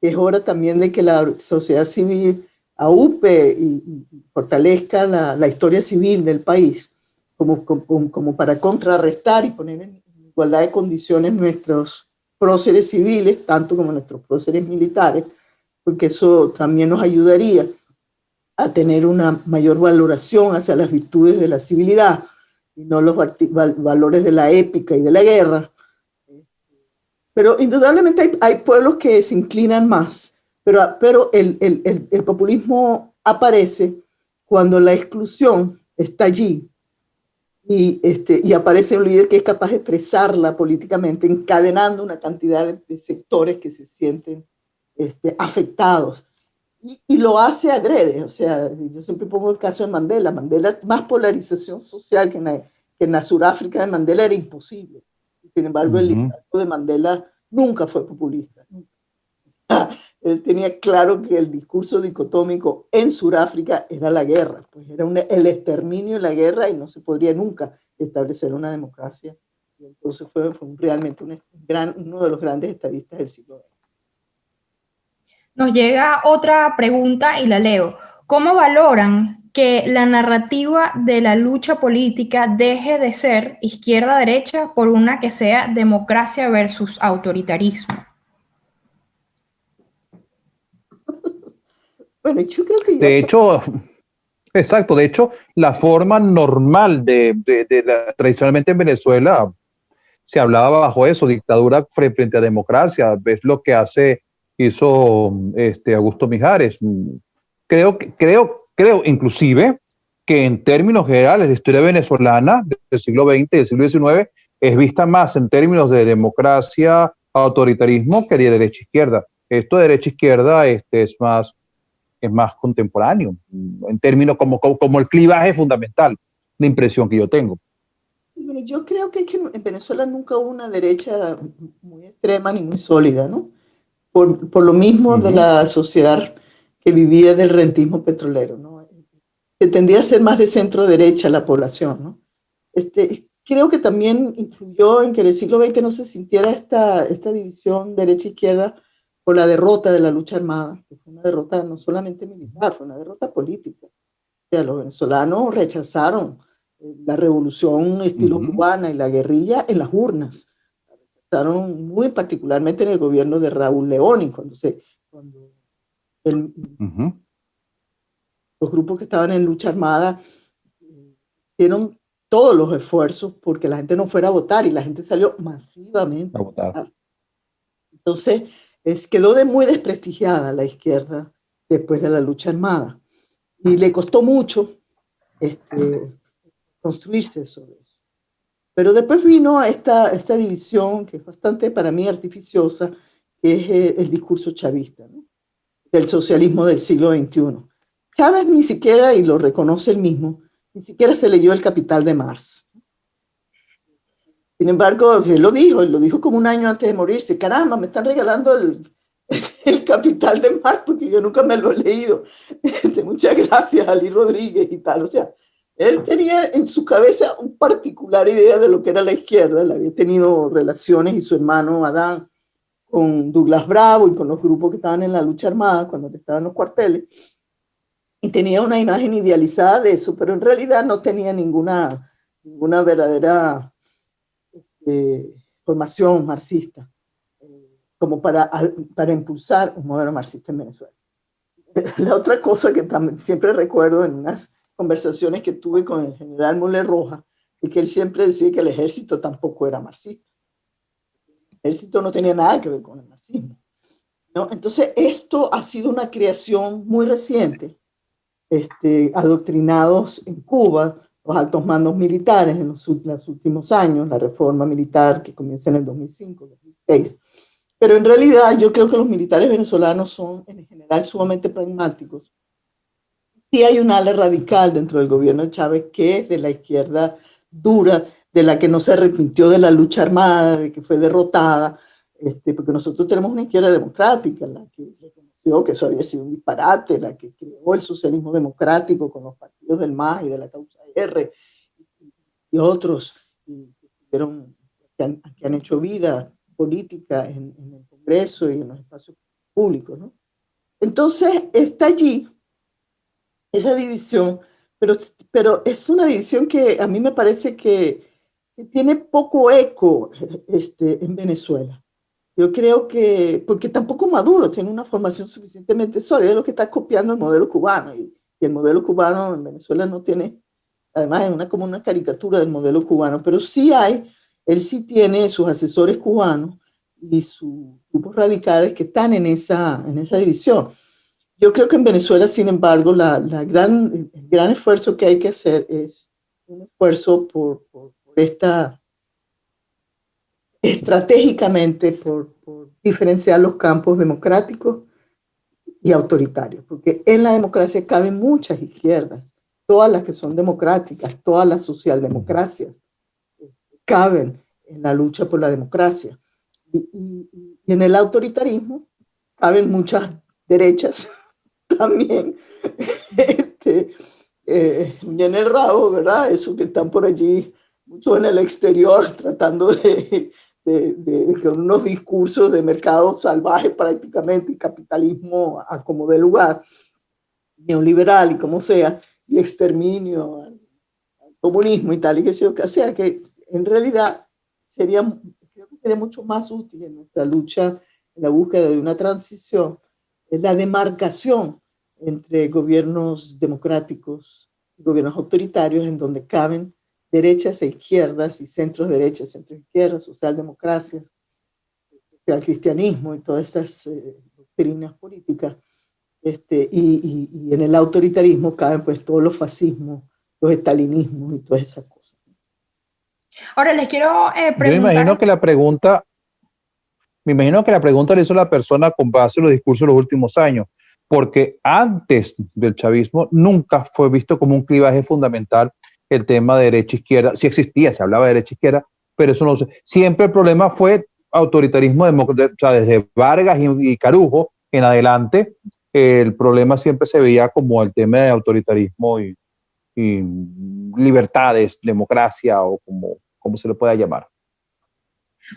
Es hora también de que la sociedad civil aupe y fortalezca la historia civil del país, como para contrarrestar y poner en igualdad de condiciones nuestros próceres civiles, tanto como nuestros próceres militares, porque eso también nos ayudaría a tener una mayor valoración hacia las virtudes de la civilidad y no los valores de la épica y de la guerra. Pero indudablemente hay pueblos que se inclinan más, pero el populismo aparece cuando la exclusión está allí y aparece un líder que es capaz de expresarla políticamente, encadenando una cantidad de sectores que se sienten afectados. Y lo hace adrede. O sea, yo siempre pongo el caso de Mandela. Mandela, más polarización social que en la Sudáfrica de Mandela era imposible. Sin embargo, el liderazgo de Mandela nunca fue populista. Él tenía claro que el discurso dicotómico en Sudáfrica era la guerra, pues era el exterminio y la guerra, y no se podría nunca establecer una democracia. Y entonces fue realmente uno de los grandes estadistas del siglo XX. Nos llega otra pregunta y la leo. ¿Cómo valoran que la narrativa de la lucha política deje de ser izquierda-derecha por una que sea democracia versus autoritarismo? Bueno, yo creo que de hecho, exacto, de hecho, la forma normal tradicionalmente en Venezuela se hablaba bajo eso, dictadura frente a democracia, es lo que hizo Augusto Mijares. Creo inclusive que en términos generales la historia venezolana del siglo XX y del siglo XIX es vista más en términos de democracia, autoritarismo que de derecha-izquierda. Esto de derecha-izquierda es más contemporáneo, en términos como el clivaje fundamental, la impresión que yo tengo. Bueno, yo creo que en Venezuela nunca hubo una derecha muy extrema ni muy sólida, ¿no? Por lo mismo de la sociedad que vivía del rentismo petrolero, ¿no? Que tendía a ser más de centro-derecha la población, ¿no? Creo que también influyó en que en el siglo XX no se sintiera esta división derecha-izquierda por la derrota de la lucha armada, que fue una derrota no solamente militar, fue una derrota política. O sea, los venezolanos rechazaron la revolución estilo cubana y la guerrilla en las urnas. La rechazaron muy particularmente en el gobierno de Raúl Leoni, cuando los grupos que estaban en lucha armada hicieron todos los esfuerzos porque la gente no fuera a votar, y la gente salió masivamente a votar. Entonces, quedó muy desprestigiada la izquierda después de la lucha armada, y le costó mucho construirse sobre eso. Pero después vino esta división que es bastante para mí artificiosa, que es el discurso chavista, ¿no? Del socialismo del siglo XXI. Chávez ni siquiera, y lo reconoce él mismo, ni siquiera se leyó El Capital de Marx. Sin embargo, él lo dijo como un año antes de morirse: caramba, me están regalando el Capital de Marx porque yo nunca me lo he leído. Muchas gracias, Ali Rodríguez y tal. O sea, él tenía en su cabeza una particular idea de lo que era la izquierda. Él había tenido relaciones, y su hermano Adán, con Douglas Bravo y con los grupos que estaban en la lucha armada cuando estaban en los cuarteles, y tenía una imagen idealizada de eso, pero en realidad no tenía ninguna verdadera formación marxista como para impulsar un modelo marxista en Venezuela. La otra cosa que también siempre recuerdo en unas conversaciones que tuve con el general Moller Roja, es que él siempre decía que el ejército tampoco era marxista. El ejército no tenía nada que ver con el marxismo, ¿no? Entonces, esto ha sido una creación muy reciente, adoctrinados en Cuba, los altos mandos militares en los últimos años, la reforma militar que comienza en el 2005, 2006. Pero en realidad yo creo que los militares venezolanos son en general sumamente pragmáticos. Sí hay un ala radical dentro del gobierno de Chávez que es de la izquierda dura, de la que no se arrepintió de la lucha armada, de que fue derrotada, porque nosotros tenemos una izquierda democrática, la que reconoció que eso había sido un disparate, la que creó el socialismo democrático con los partidos del MAS y de la causa R y otros que han hecho vida política en el Congreso y en los espacios públicos, ¿no? Entonces está allí esa división, pero es una división que a mí me parece que tiene poco eco en Venezuela. Yo creo que, porque tampoco Maduro tiene una formación suficientemente sólida, es lo que está copiando el modelo cubano, y el modelo cubano en Venezuela no tiene, además es como una caricatura del modelo cubano, pero sí él sí tiene sus asesores cubanos y sus grupos radicales que están en esa división. Yo creo que en Venezuela, sin embargo, el gran esfuerzo que hay que hacer es un esfuerzo por estratégicamente por diferenciar los campos democráticos y autoritarios, porque en la democracia caben muchas izquierdas, todas las que son democráticas, todas las socialdemocracias caben en la lucha por la democracia. Y en el autoritarismo caben muchas derechas también, y en el rabo, ¿verdad? Esos que están por allí, muchos en el exterior, tratando con unos discursos de mercado salvaje prácticamente y capitalismo a como dé lugar, neoliberal y como sea, y exterminio al comunismo y tal, y que sea que en realidad creo que sería mucho más útil en nuestra lucha, en la búsqueda de una transición, es la demarcación entre gobiernos democráticos y gobiernos autoritarios en donde caben derechas e izquierdas y centros derechas, centros izquierdas, socialdemocracias, el cristianismo y todas esas doctrinas políticas. Y en el autoritarismo caben pues todos los fascismos, los estalinismos y todas esas cosas. Ahora les quiero preguntar. Me imagino que la pregunta la hizo la persona con base en los discursos de los últimos años, porque antes del chavismo nunca fue visto como un clivaje fundamental el tema de derecha-izquierda. Sí existía, se hablaba de derecha-izquierda, pero eso no sé. Siempre el problema fue autoritarismo, o sea, desde Vargas y Carujo en adelante, el problema siempre se veía como el tema de autoritarismo y libertades, democracia o como se le pueda llamar.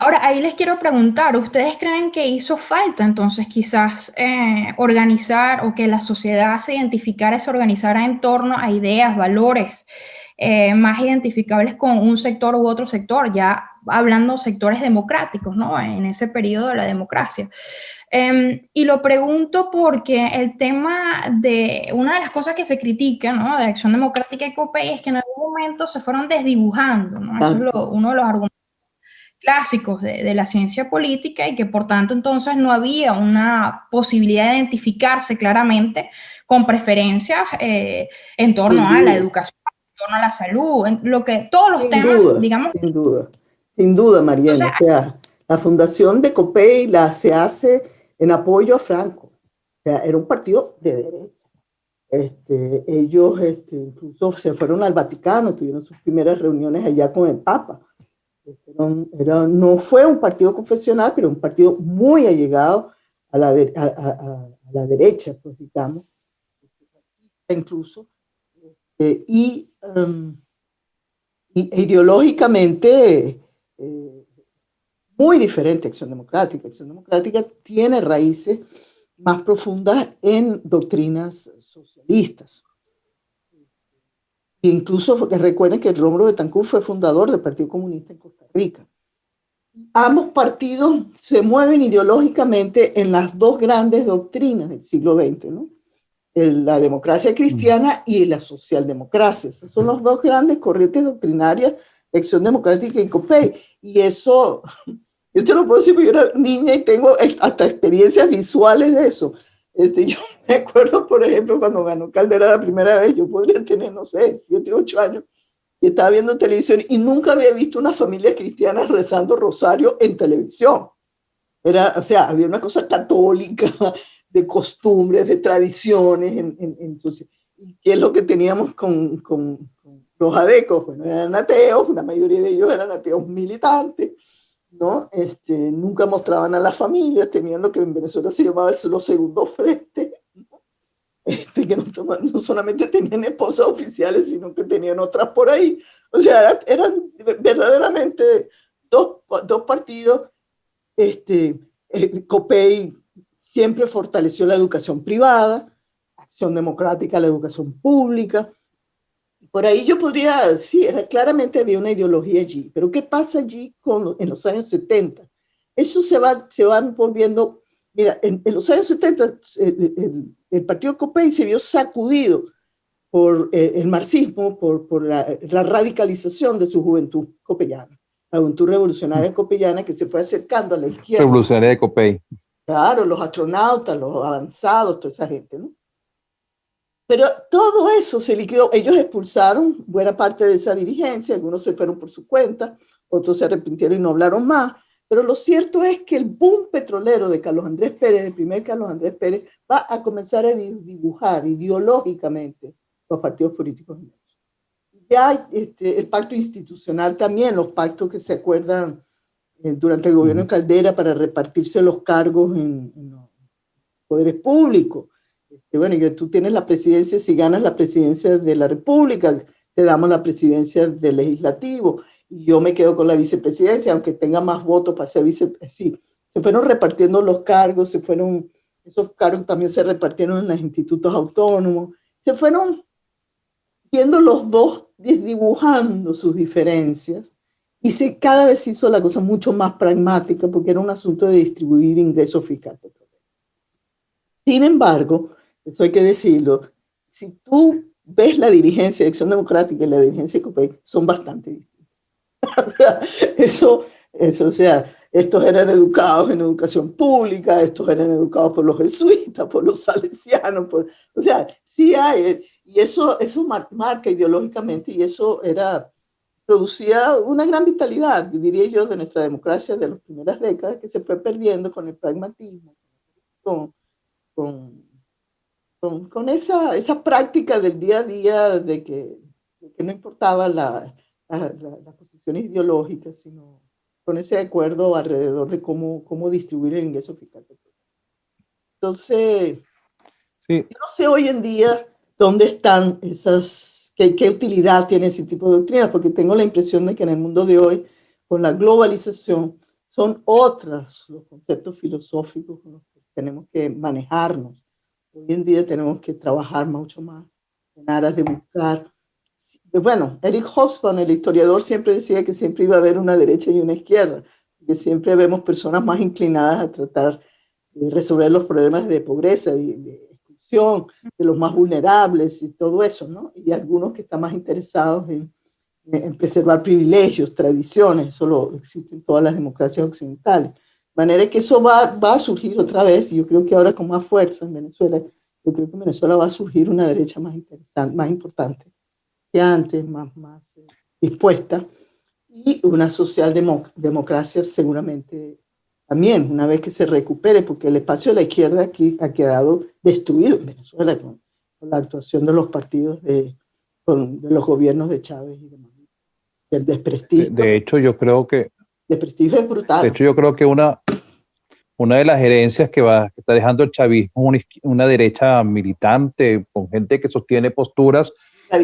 Ahora, ahí les quiero preguntar, ¿ustedes creen que hizo falta entonces quizás organizar o que la sociedad se identificara, se organizara en torno a ideas, valores más identificables con un sector u otro sector, ya hablando sectores democráticos, ¿no? En ese periodo de la democracia. Y lo pregunto porque el tema de una de las cosas que se critica, ¿no?, de Acción Democrática y COPEI es que en algún momento se fueron desdibujando, ¿no? Eso es uno de los argumentos clásicos de la ciencia política y que por tanto entonces no había una posibilidad de identificarse claramente con preferencias en torno a la educación, en torno a la salud, todos los temas, digamos. Sin duda, Mariela. Entonces, o sea, la fundación de COPEI se hace en apoyo a Franco. O sea, era un partido de derecha. Ellos incluso se fueron al Vaticano, tuvieron sus primeras reuniones allá con el Papa. No fue un partido confesional, pero un partido muy allegado a la derecha, pues digamos, incluso, ideológicamente muy diferente a Acción Democrática. Acción Democrática tiene raíces más profundas en doctrinas socialistas. Incluso recuerden que Rómulo Betancourt fue fundador del Partido Comunista en Costa Rica. Ambos partidos se mueven ideológicamente en las dos grandes doctrinas del siglo XX, ¿no? La democracia cristiana y la socialdemocracia. Esas son las dos grandes corrientes doctrinarias de Acción Democrática y COPEI. Y eso, yo te lo puedo decir porque yo era niña y tengo hasta experiencias visuales de eso. Yo me acuerdo, por ejemplo, cuando ganó Caldera la primera vez, yo podría tener, no sé, 7, 8 años, y estaba viendo televisión y nunca había visto una familia cristiana rezando rosario en televisión. O sea, había una cosa católica, de costumbres, de tradiciones, ¿qué es lo que teníamos con los adecos? Bueno, eran ateos, la mayoría de ellos eran ateos militantes, ¿no? Nunca mostraban a las familias, tenían lo que en Venezuela se llamaba los segundos frentes, ¿no? Que no solamente tenían esposas oficiales, sino que tenían otras por ahí. O sea, eran verdaderamente dos partidos. COPEI siempre fortaleció la educación privada, Acción Democrática la educación pública. Por ahí yo podría decir, claramente había una ideología allí, pero ¿qué pasa allí en los años 70? Eso se va volviendo, mira, en los años 70 el partido COPEI se vio sacudido por el marxismo, por la radicalización de su juventud copeyana, la juventud revolucionaria copeyana que se fue acercando a la izquierda. Revolucionaria de COPEI. Claro, los astronautas, los avanzados, toda esa gente, ¿no? Pero todo eso se liquidó. Ellos expulsaron buena parte de esa dirigencia, algunos se fueron por su cuenta, otros se arrepintieron y no hablaron más. Pero lo cierto es que el boom petrolero de Carlos Andrés Pérez, el primer Carlos Andrés Pérez, va a comenzar a dibujar ideológicamente los partidos políticos. Ya el pacto institucional también, los pactos que se acuerdan durante el gobierno de Caldera para repartirse los cargos en los poderes públicos. Bueno, tú tienes la presidencia, si ganas la presidencia de la República, te damos la presidencia del Legislativo, y yo me quedo con la vicepresidencia, aunque tenga más votos para ser vicepresidente. Sí, se fueron repartiendo los cargos, esos cargos también se repartieron en los institutos autónomos, se fueron viendo los dos dibujando sus diferencias, y cada vez se hizo la cosa mucho más pragmática, porque era un asunto de distribuir ingresos fiscales. Sin embargo, eso hay que decirlo, si tú ves la dirigencia de Acción Democrática y la dirigencia de COPEI, son bastante distintas. O sea, estos eran educados en educación pública, estos eran educados por los jesuitas, por los salesianos, o sea, sí hay, y eso marca ideológicamente, y eso producía una gran vitalidad, diría yo, de nuestra democracia de las primeras décadas, que se fue perdiendo con el pragmatismo, con esa práctica del día a día de que no importaba las posiciones ideológicas, sino con ese acuerdo alrededor de cómo distribuir el ingreso fiscal. Entonces, sí. Yo no sé hoy en día dónde están qué utilidad tiene ese tipo de doctrinas, porque tengo la impresión de que en el mundo de hoy, con la globalización, son otros los conceptos filosóficos con los que tenemos que manejarnos. Hoy en día tenemos que trabajar mucho más en aras de buscar. Bueno, Eric Hobsbawm, el historiador, siempre decía que siempre iba a haber una derecha y una izquierda, que siempre vemos personas más inclinadas a tratar de resolver los problemas de pobreza, de exclusión, de los más vulnerables y todo eso, ¿no? Y algunos que están más interesados en preservar privilegios, tradiciones, eso lo existe en todas las democracias occidentales. De manera que eso va a surgir otra vez, y yo creo que ahora con más fuerza en Venezuela, yo creo que en Venezuela va a surgir una derecha más interesante, más importante que antes, más dispuesta, y una socialdemocracia seguramente también, una vez que se recupere, porque el espacio de la izquierda aquí ha quedado destruido en Venezuela con la actuación de los partidos de los gobiernos de Chávez y demás. El desprestigio. De hecho, yo creo que... El prestigio es brutal. De hecho, yo creo que una de las herencias que está dejando el chavismo, una derecha militante, con gente que sostiene posturas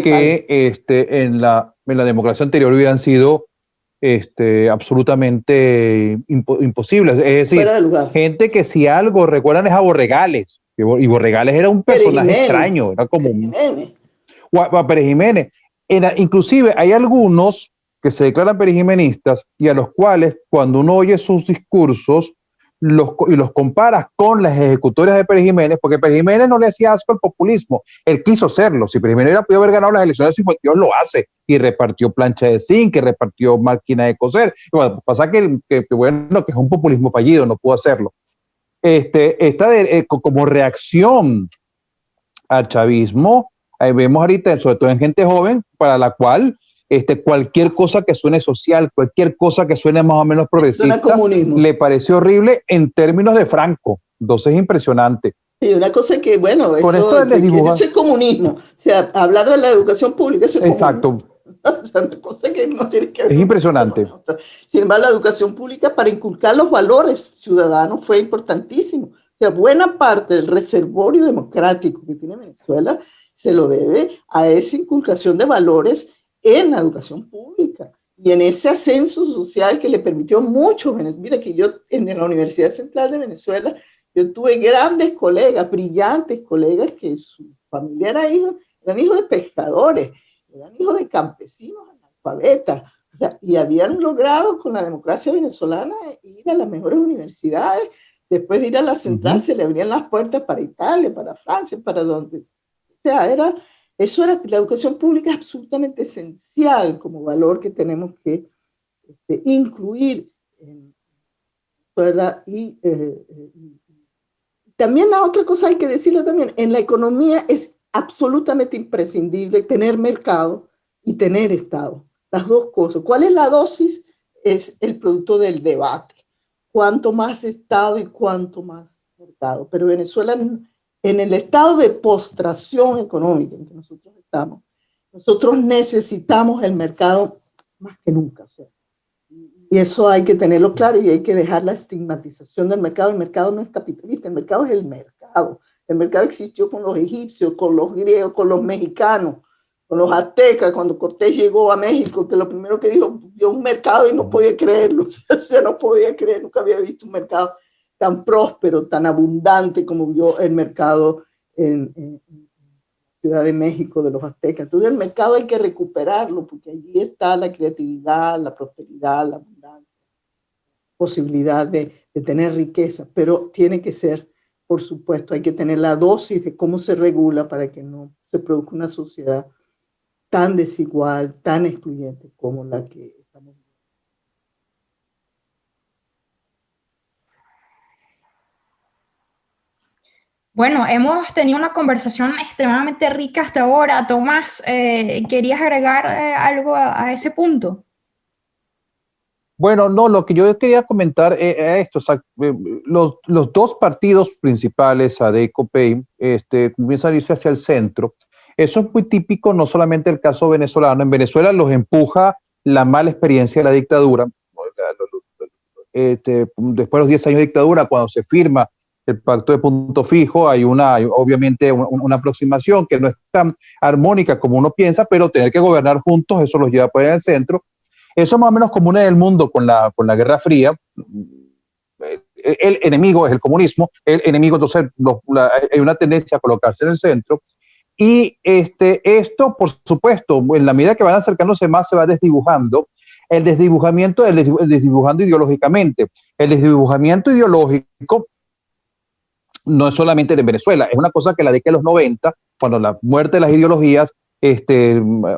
que en la democracia anterior hubieran sido absolutamente imposibles. Es decir, gente que si algo recuerdan es a Borregales, y Borregales era un personaje extraño, era como Pérez Jiménez. Inclusive hay algunos que se declaran perijimenistas y a los cuales cuando uno oye sus discursos y los comparas con las ejecutorias de Pérez Jiménez, porque Pérez Jiménez no le hacía asco al populismo, él quiso serlo. Si Pérez Jiménez hubiera podido haber ganado las elecciones del 52, lo hace, y repartió plancha de zinc, que repartió máquina de coser. Bueno, pasa que es un populismo fallido, no pudo hacerlo. Como reacción al chavismo, vemos ahorita, sobre todo en gente joven, para la cual cualquier cosa que suene social, cualquier cosa que suene más o menos progresista, le pareció horrible en términos de Franco. Entonces es impresionante. Y una cosa que, bueno, eso es comunismo. O sea, hablar de la educación pública, eso es exacto. O sea, una cosa que no tiene que ver. Es impresionante. Sin embargo, la educación pública para inculcar los valores ciudadanos fue importantísimo. O sea, buena parte del reservorio democrático que tiene Venezuela se lo debe a esa inculcación de valores en la educación pública y en ese ascenso social que le permitió mucho. Mira que yo en la Universidad Central de Venezuela, yo tuve grandes colegas, brillantes colegas que su familia eran hijos de pescadores, eran hijos de campesinos analfabetas, o sea, y habían logrado con la democracia venezolana ir a las mejores universidades. Después de ir a la Central se le abrían las puertas para Italia, para Francia, para donde. O sea, la educación pública es absolutamente esencial como valor que tenemos que incluir ¿verdad? Y también la otra cosa hay que decirlo también, en la economía es absolutamente imprescindible tener mercado y tener Estado. Las dos cosas. ¿Cuál es la dosis? Es el producto del debate. Cuánto más Estado y cuánto más mercado. Pero Venezuela, en el estado de postración económica en que nosotros estamos, nosotros necesitamos el mercado más que nunca. O sea, y eso hay que tenerlo claro y hay que dejar la estigmatización del mercado. El mercado no es capitalista, el mercado es el mercado. El mercado existió con los egipcios, con los griegos, con los mexicanos, con los aztecas, cuando Cortés llegó a México, que lo primero que dijo, vio un mercado y no podía creerlo. O sea, no podía creer, nunca había visto un mercado tan próspero, tan abundante como vio el mercado en Ciudad de México de los aztecas. Entonces el mercado hay que recuperarlo porque allí está la creatividad, la prosperidad, la abundancia, posibilidad de tener riqueza, pero tiene que ser, por supuesto, hay que tener la dosis de cómo se regula para que no se produzca una sociedad tan desigual, tan excluyente como la que estamos viviendo. Bueno, hemos tenido una conversación extremadamente rica hasta ahora. Tomás, ¿querías agregar algo a ese punto? Bueno, no, lo que yo quería comentar es esto, o sea, los dos partidos principales, ADECO, PEI, comienzan a irse hacia el centro. Eso es muy típico, no solamente el caso venezolano. En Venezuela los empuja la mala experiencia de la dictadura. Después de los 10 años de dictadura, cuando se firma el pacto de punto fijo, hay obviamente una aproximación que no es tan armónica como uno piensa, pero tener que gobernar juntos, eso los lleva a poner en el centro. Eso es más o menos común en el mundo con la Guerra Fría. El enemigo es el comunismo, el enemigo, entonces hay una tendencia a colocarse en el centro. Y esto, por supuesto, en la medida que van acercándose más, se va desdibujando. El desdibujando ideológicamente. El desdibujamiento ideológico no es solamente en Venezuela, es una cosa que en la década de los 90, cuando la muerte de las ideologías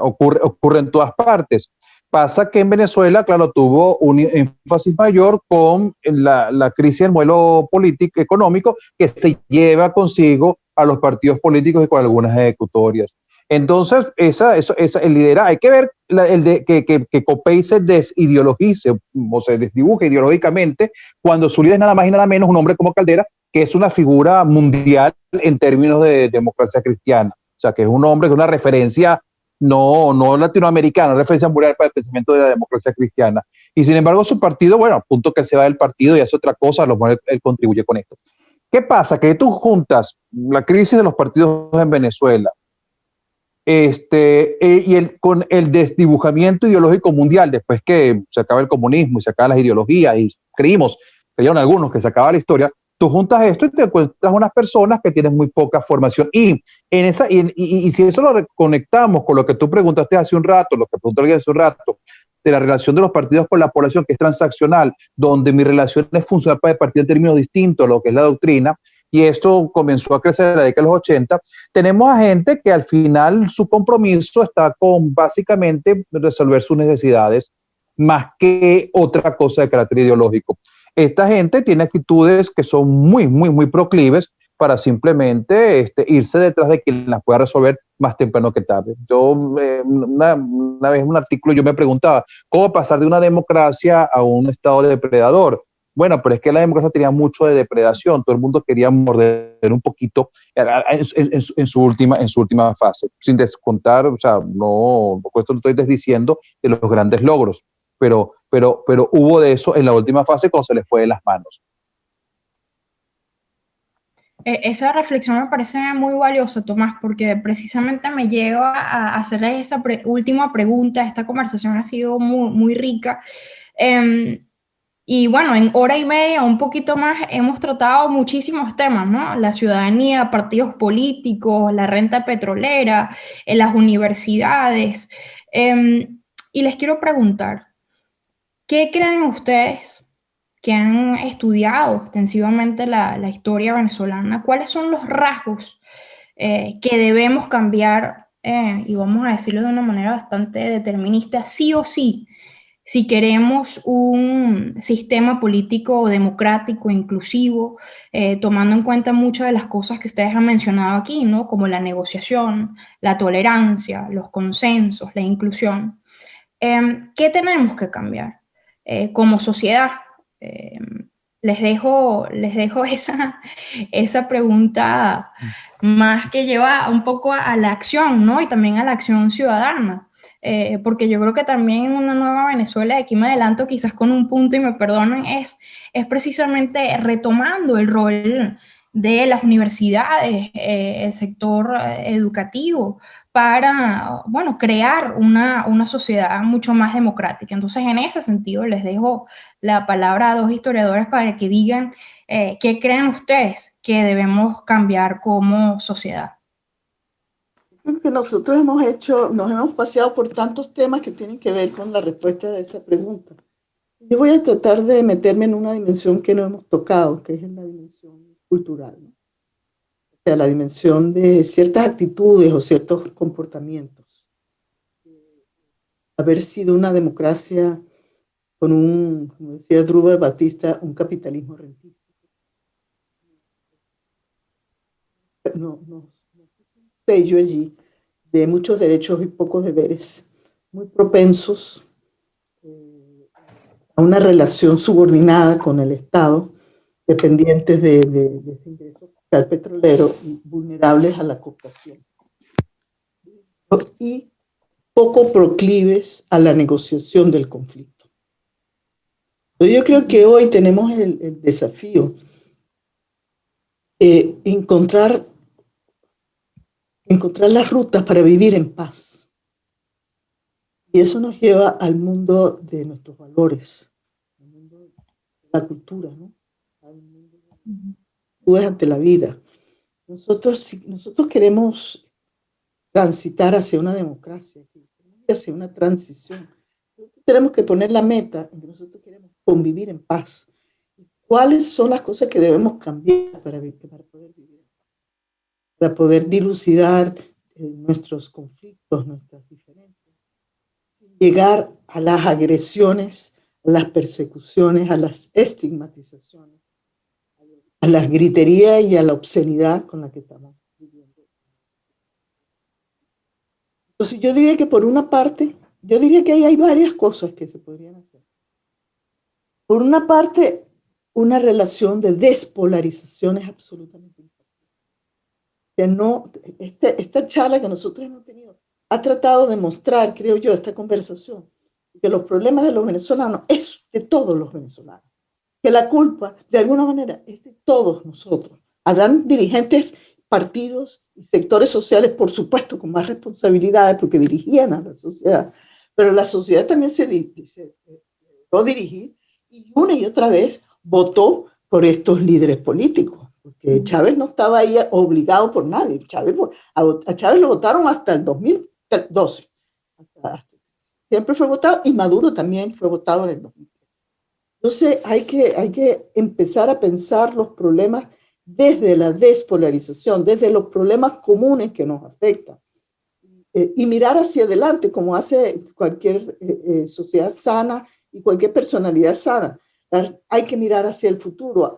ocurre en todas partes. Pasa que en Venezuela, claro, tuvo un énfasis mayor con la crisis del modelo político económico que se lleva consigo a los partidos políticos y con algunas ejecutorias. Entonces, el liderazgo, hay que ver que Copey se desideologice o se desdibuje ideológicamente cuando su líder es nada más y nada menos un hombre como Caldera, que es una figura mundial en términos de democracia cristiana. O sea, que es un hombre que es una referencia no latinoamericana, referencia mundial para el pensamiento de la democracia cristiana. Y sin embargo, su partido, bueno, al punto que él se va del partido y hace otra cosa, a lo mejor él contribuye con esto. ¿Qué pasa? Que tú juntas la crisis de los partidos en Venezuela con el desdibujamiento ideológico mundial, después que se acaba el comunismo y se acaban las ideologías y creyeron algunos que se acaba la historia, tú juntas esto y te encuentras unas personas que tienen muy poca formación. Y si eso lo conectamos con lo que tú preguntaste hace un rato, lo que preguntó alguien hace un rato, de la relación de los partidos con la población, que es transaccional, donde mi relación es funcional para el partido en términos distintos a lo que es la doctrina, y esto comenzó a crecer en la década de los 80, tenemos a gente que al final su compromiso está con básicamente resolver sus necesidades más que otra cosa de carácter ideológico. Esta gente tiene actitudes que son muy, muy, muy proclives para simplemente irse detrás de quien las pueda resolver más temprano que tarde. Yo una vez en un artículo yo me preguntaba, ¿cómo pasar de una democracia a un estado depredador? Bueno, pero es que la democracia tenía mucho de depredación, todo el mundo quería morder un poquito en su última fase, sin descontar, o sea, no estoy desdiciendo de los grandes logros, pero hubo de eso en la última fase cuando se le fue de las manos. Esa reflexión me parece muy valiosa, Tomás, porque precisamente me lleva a hacerle esa última pregunta. Esta conversación ha sido muy, muy rica. Y bueno, en hora y media, un poquito más, hemos tratado muchísimos temas, ¿no? La ciudadanía, partidos políticos, la renta petrolera, las universidades. Y les quiero preguntar, ¿qué creen ustedes que han estudiado extensivamente la historia venezolana? ¿Cuáles son los rasgos que debemos cambiar? Y vamos a decirlo de una manera bastante determinista, sí o sí, si queremos un sistema político democrático, inclusivo, tomando en cuenta muchas de las cosas que ustedes han mencionado aquí, ¿no? Como la negociación, la tolerancia, los consensos, la inclusión. ¿Qué tenemos que cambiar como sociedad? Les dejo esa pregunta más que lleva un poco a la acción, ¿no? Y también a la acción ciudadana. Porque yo creo que también una nueva Venezuela, de aquí me adelanto quizás con un punto y me perdonen, es precisamente retomando el rol de las universidades, el sector educativo, para, bueno, crear una sociedad mucho más democrática. Entonces, en ese sentido, les dejo la palabra a dos historiadores para que digan qué creen ustedes que debemos cambiar como sociedad. Creo que nosotros nos hemos paseado por tantos temas que tienen que ver con la respuesta de esa pregunta. Yo voy a tratar de meterme en una dimensión que no hemos tocado, que es la dimensión cultural, ¿no? O sea, la dimensión de ciertas actitudes o ciertos comportamientos. Haber sido una democracia con un, como decía Drúbal Batista, un capitalismo rentista. No sello allí de muchos derechos y pocos deberes, muy propensos a una relación subordinada con el Estado, dependientes de ese ingreso fiscal petrolero y vulnerables a la cooptación. Y poco proclives a la negociación del conflicto. Yo creo que hoy tenemos el desafío de encontrar las rutas para vivir en paz. Y eso nos lleva al mundo de nuestros valores, al mundo de la cultura, ¿no? Al mundo de ante la vida. Nosotros queremos transitar hacia una democracia, hacia una transición. Tenemos que poner la meta en que nosotros queremos convivir en paz. ¿Cuáles son las cosas que debemos cambiar para poder vivir en paz? Para poder dilucidar nuestros conflictos, nuestras diferencias, llegar a las agresiones, a las persecuciones, a las estigmatizaciones, a la gritería y a la obscenidad con la que estamos viviendo. Entonces yo diría que por una parte, yo diría que ahí hay varias cosas que se podrían hacer. Por una parte, una relación de despolarización es absolutamente importante. Que no, esta charla que nosotros hemos tenido ha tratado de mostrar, creo yo, esta conversación, que los problemas de los venezolanos es de todos los venezolanos, que la culpa, de alguna manera, es de todos nosotros. Habrán dirigentes, partidos y sectores sociales, por supuesto, con más responsabilidades, porque dirigían a la sociedad, pero la sociedad también se dejó dirigir y una y otra vez votó por estos líderes políticos. Porque Chávez no estaba ahí obligado por nadie. A Chávez lo votaron hasta el 2012. Siempre fue votado y Maduro también fue votado en el 2013. Entonces hay que empezar a pensar los problemas desde la despolarización, desde los problemas comunes que nos afectan. Y mirar hacia adelante como hace cualquier sociedad sana y cualquier personalidad sana. Hay que mirar hacia el futuro,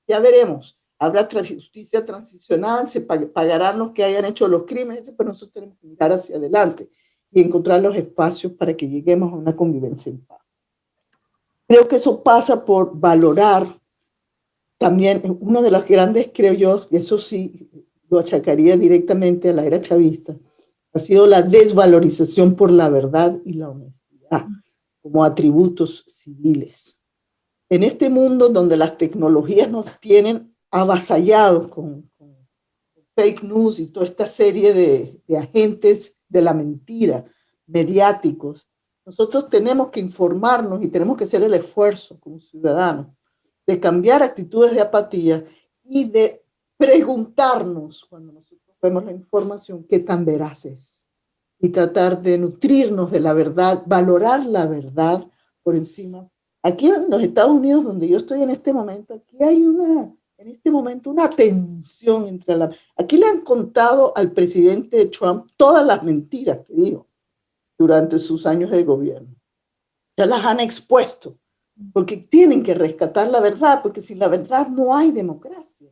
ya veremos, habrá justicia transicional, se pagarán los que hayan hecho los crímenes, pero nosotros tenemos que mirar hacia adelante y encontrar los espacios para que lleguemos a una convivencia en paz. Creo que eso pasa por valorar también, una de las grandes, creo yo, y eso sí lo achacaría directamente a la era chavista, ha sido la desvalorización por la verdad y la honestidad como atributos civiles. En este mundo donde las tecnologías nos tienen avasallados con fake news y toda esta serie de agentes de la mentira, mediáticos, nosotros tenemos que informarnos y tenemos que hacer el esfuerzo como ciudadanos de cambiar actitudes de apatía y de preguntarnos cuando nosotros vemos la información qué tan veraz es. Y tratar de nutrirnos de la verdad, valorar la verdad por encima. Aquí en los Estados Unidos, donde yo estoy en este momento, aquí hay en este momento una tensión entre aquí le han contado al presidente Trump todas las mentiras que dijo durante sus años de gobierno. ya las han expuesto, porque tienen que rescatar la verdad, porque sin la verdad no hay democracia.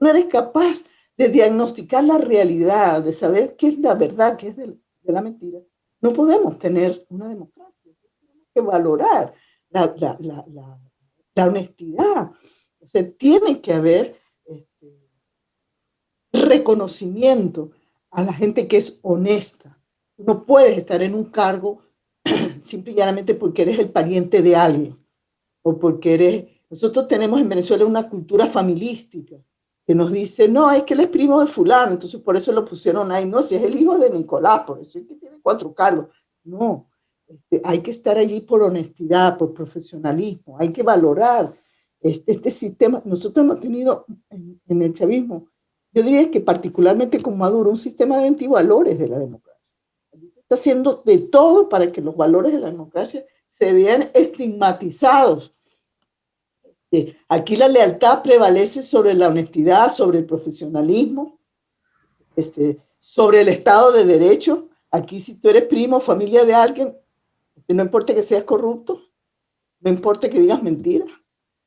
No eres capaz de diagnosticar la realidad, de saber qué es la verdad, qué es de la mentira. No podemos tener una democracia. Tenemos que valorar la honestidad. O sea, tiene que haber reconocimiento a la gente que es honesta. No puedes estar en un cargo simple y llanamente porque eres el pariente de alguien o porque eres... Nosotros tenemos en Venezuela una cultura familistica que nos dice, no, es que él es primo de fulano, entonces por eso lo pusieron ahí. No, si es el hijo de Nicolás, por eso es que tiene 4 cargos. No, hay que estar allí por honestidad, por profesionalismo, hay que valorar este sistema. Nosotros hemos tenido en el chavismo, yo diría que particularmente con Maduro, un sistema de antivalores de la democracia. Está haciendo de todo para que los valores de la democracia se vean estigmatizados. Aquí la lealtad prevalece sobre la honestidad, sobre el profesionalismo, sobre el Estado de Derecho. Aquí si tú eres primo o familia de alguien, no importa que seas corrupto, no importa que digas mentiras,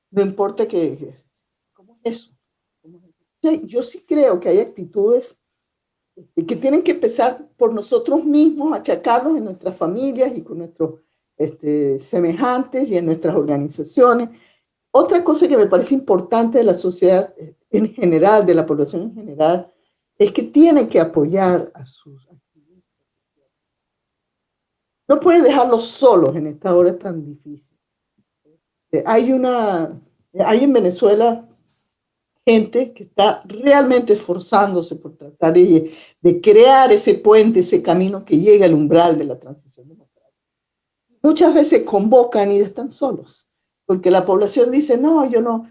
no importa que... ¿Cómo es eso? Yo sí creo que hay actitudes que tienen que empezar por nosotros mismos, achacarnos en nuestras familias y con nuestros semejantes y en nuestras organizaciones. Otra cosa que me parece importante de la sociedad en general, de la población en general, es que tiene que apoyar a sus activistas. No puede dejarlos solos en esta hora tan difícil. Hay en Venezuela gente que está realmente esforzándose por tratar de crear ese puente, ese camino que llega al umbral de la transición democrática. Muchas veces convocan y están solos, porque la población dice, no, yo no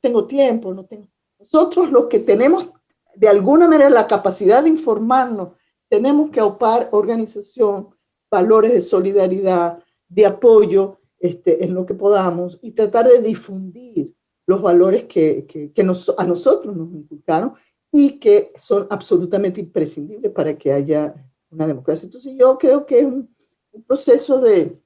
tengo tiempo, no tengo... Nosotros los que tenemos de alguna manera la capacidad de informarnos, tenemos que aupar organización, valores de solidaridad, de apoyo en lo que podamos y tratar de difundir los valores que a nosotros nos inculcaron y que son absolutamente imprescindibles para que haya una democracia. Entonces yo creo que es un proceso de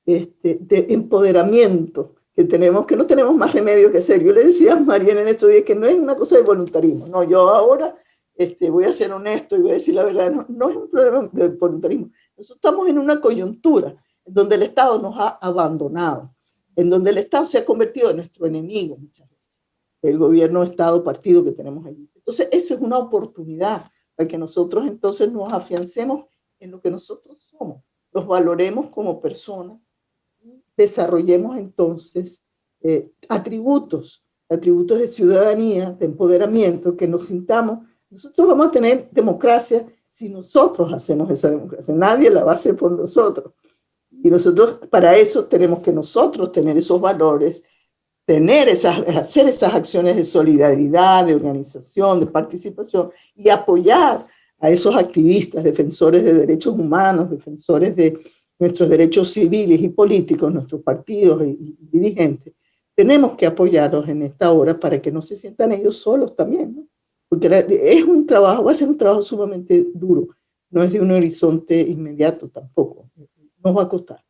empoderamiento que no tenemos más remedio que hacer. Yo le decía a Mariana en estos días que no es una cosa de voluntarismo, no, yo ahora voy a ser honesto y voy a decir la verdad, no es un problema de voluntarismo. Nosotros estamos en una coyuntura en donde el Estado nos ha abandonado, en donde el Estado se ha convertido en nuestro enemigo muchas veces, el gobierno, Estado, partido que tenemos allí. Entonces eso es una oportunidad para que nosotros entonces nos afiancemos en lo que nosotros somos, los valoremos como personas, desarrollemos entonces atributos de ciudadanía, de empoderamiento, que nos sintamos. Nosotros vamos a tener democracia si nosotros hacemos esa democracia. Nadie la va a hacer por nosotros. Y nosotros, para eso, tenemos que nosotros tener esos valores, hacer esas acciones de solidaridad, de organización, de participación y apoyar a esos activistas, defensores de derechos humanos, defensores de nuestros derechos civiles y políticos, nuestros partidos y dirigentes. Tenemos que apoyarlos en esta hora para que no se sientan ellos solos también, ¿no? Porque es un trabajo, va a ser un trabajo sumamente duro, no es de un horizonte inmediato tampoco, nos va a costar.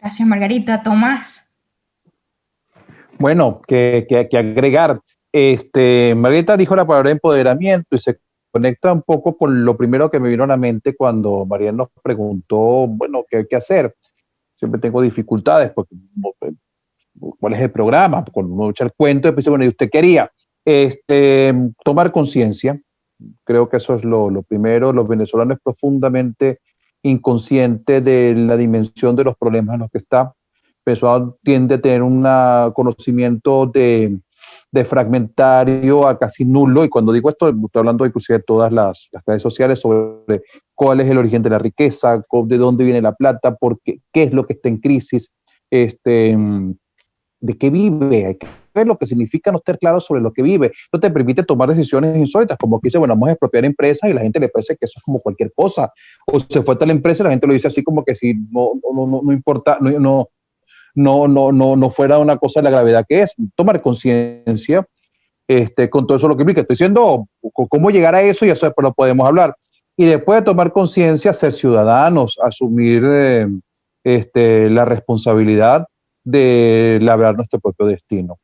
Gracias, Margarita. Tomás. Bueno, que agregar. Margarita dijo la palabra empoderamiento y se conecta un poco con lo primero que me vino a la mente cuando Mariana nos preguntó, bueno, ¿qué hay que hacer? Siempre tengo dificultades porque ¿cuál es el programa? Cuando uno echa el cuento, después dice, bueno, ¿y usted qué haría? Tomar conciencia. Creo que eso es lo primero. Los venezolanos profundamente inconscientes de la dimensión de los problemas en los que está. Venezuela tiende a tener un conocimiento de fragmentario a casi nulo, y cuando digo esto, estoy hablando inclusive de todas las redes sociales sobre cuál es el origen de la riqueza, de dónde viene la plata, qué es lo que está en crisis, de qué vive. Hay que ver lo que significa no estar claro sobre lo que vive. No te permite tomar decisiones insólitas, como que dice, bueno, vamos a expropiar empresas y la gente le parece que eso es como cualquier cosa, o se fue tal empresa y la gente lo dice así como que si no importa, no fuera una cosa de la gravedad que es. Tomar conciencia con todo eso lo que implica. Estoy diciendo cómo llegar a eso y eso después lo podemos hablar. y después de tomar conciencia, ser ciudadanos, asumir la responsabilidad de labrar nuestro propio destino.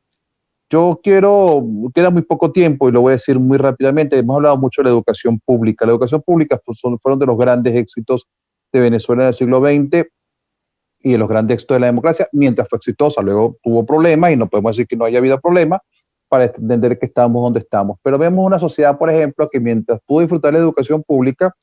Queda muy poco tiempo y lo voy a decir muy rápidamente. Hemos hablado mucho de la educación pública. La educación pública fueron de los grandes éxitos de Venezuela en el siglo XX y de los grandes éxitos de la democracia, mientras fue exitosa. Luego tuvo problemas y no podemos decir que no haya habido problemas para entender que estamos donde estamos. Pero vemos una sociedad, por ejemplo, que mientras pudo disfrutar de la educación pública,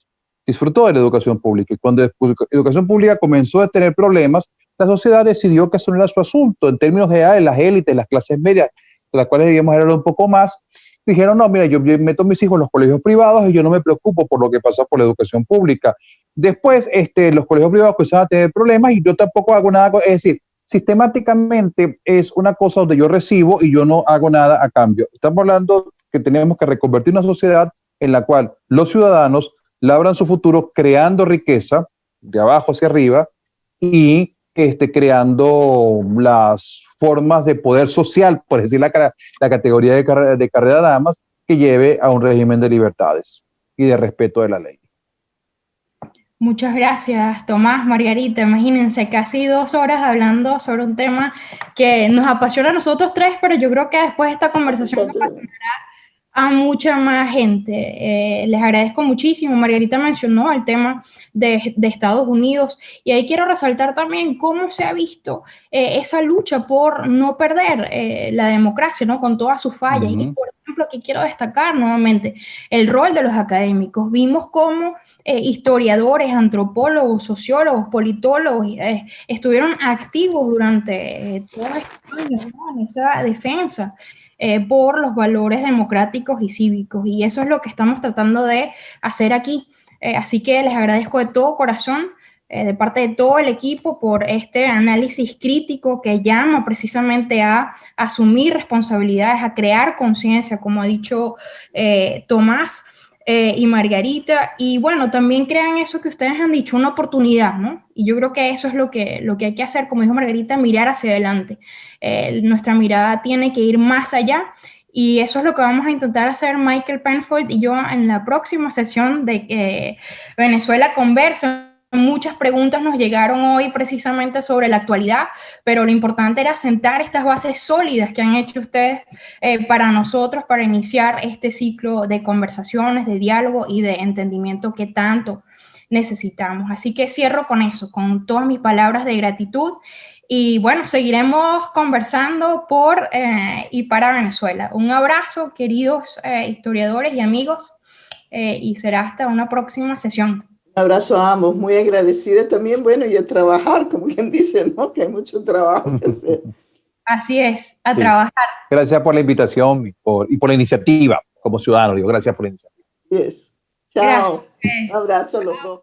disfrutó de la educación pública. Y cuando la educación pública comenzó a tener problemas, la sociedad decidió que eso no era su asunto. En términos generales, las élites, las clases medias, de las cuales debíamos hablar un poco más, dijeron, no, mira, yo meto a mis hijos en los colegios privados y yo no me preocupo por lo que pasa por la educación pública. Después, los colegios privados comenzaron a tener problemas y yo tampoco hago nada. Es decir, sistemáticamente es una cosa donde yo recibo y yo no hago nada a cambio. Estamos hablando que tenemos que reconvertir una sociedad en la cual los ciudadanos labran su futuro creando riqueza de abajo hacia arriba y creando las formas de poder social, por decir la categoría de carrera de damas, que lleve a un régimen de libertades y de respeto de la ley. Muchas gracias, Tomás, Margarita. Imagínense, casi 2 horas hablando sobre un tema que nos apasiona a nosotros tres, pero yo creo que después de esta conversación apasionará a mucha más gente. Les agradezco muchísimo. Margarita mencionó el tema de Estados Unidos y ahí quiero resaltar también cómo se ha visto esa lucha por no perder la democracia, ¿no? Con todas sus fallas. Y por ejemplo, aquí quiero destacar nuevamente el rol de los académicos. Vimos cómo historiadores, antropólogos, sociólogos, politólogos estuvieron activos durante todos estos años, ¿no? En esa defensa por los valores democráticos y cívicos. Y eso es lo que estamos tratando de hacer aquí. Así que les agradezco de todo corazón, de parte de todo el equipo, por este análisis crítico que llama precisamente a asumir responsabilidades, a crear conciencia, como ha dicho Tomás y Margarita. Y bueno, también crean eso que ustedes han dicho, una oportunidad, ¿no? Y yo creo que eso es lo que hay que hacer, como dijo Margarita, mirar hacia adelante. Nuestra mirada tiene que ir más allá y eso es lo que vamos a intentar hacer Michael Penfold y yo en la próxima sesión de Venezuela Conversa. Muchas preguntas nos llegaron hoy precisamente sobre la actualidad, pero lo importante era sentar estas bases sólidas que han hecho ustedes para nosotros, para iniciar este ciclo de conversaciones, de diálogo y de entendimiento que tanto necesitamos. Así que cierro con eso, con todas mis palabras de gratitud y bueno, seguiremos conversando por y para Venezuela. Un abrazo, queridos historiadores y amigos, y será hasta una próxima sesión. Un abrazo a ambos, muy agradecida también, bueno, y a trabajar, como quien dice, ¿no? Que hay mucho trabajo que hacer. Así es, a trabajar. Gracias por la invitación y por la iniciativa como ciudadano. Digo, gracias por la iniciativa. Yes. Chao. Gracias. Un abrazo a los dos.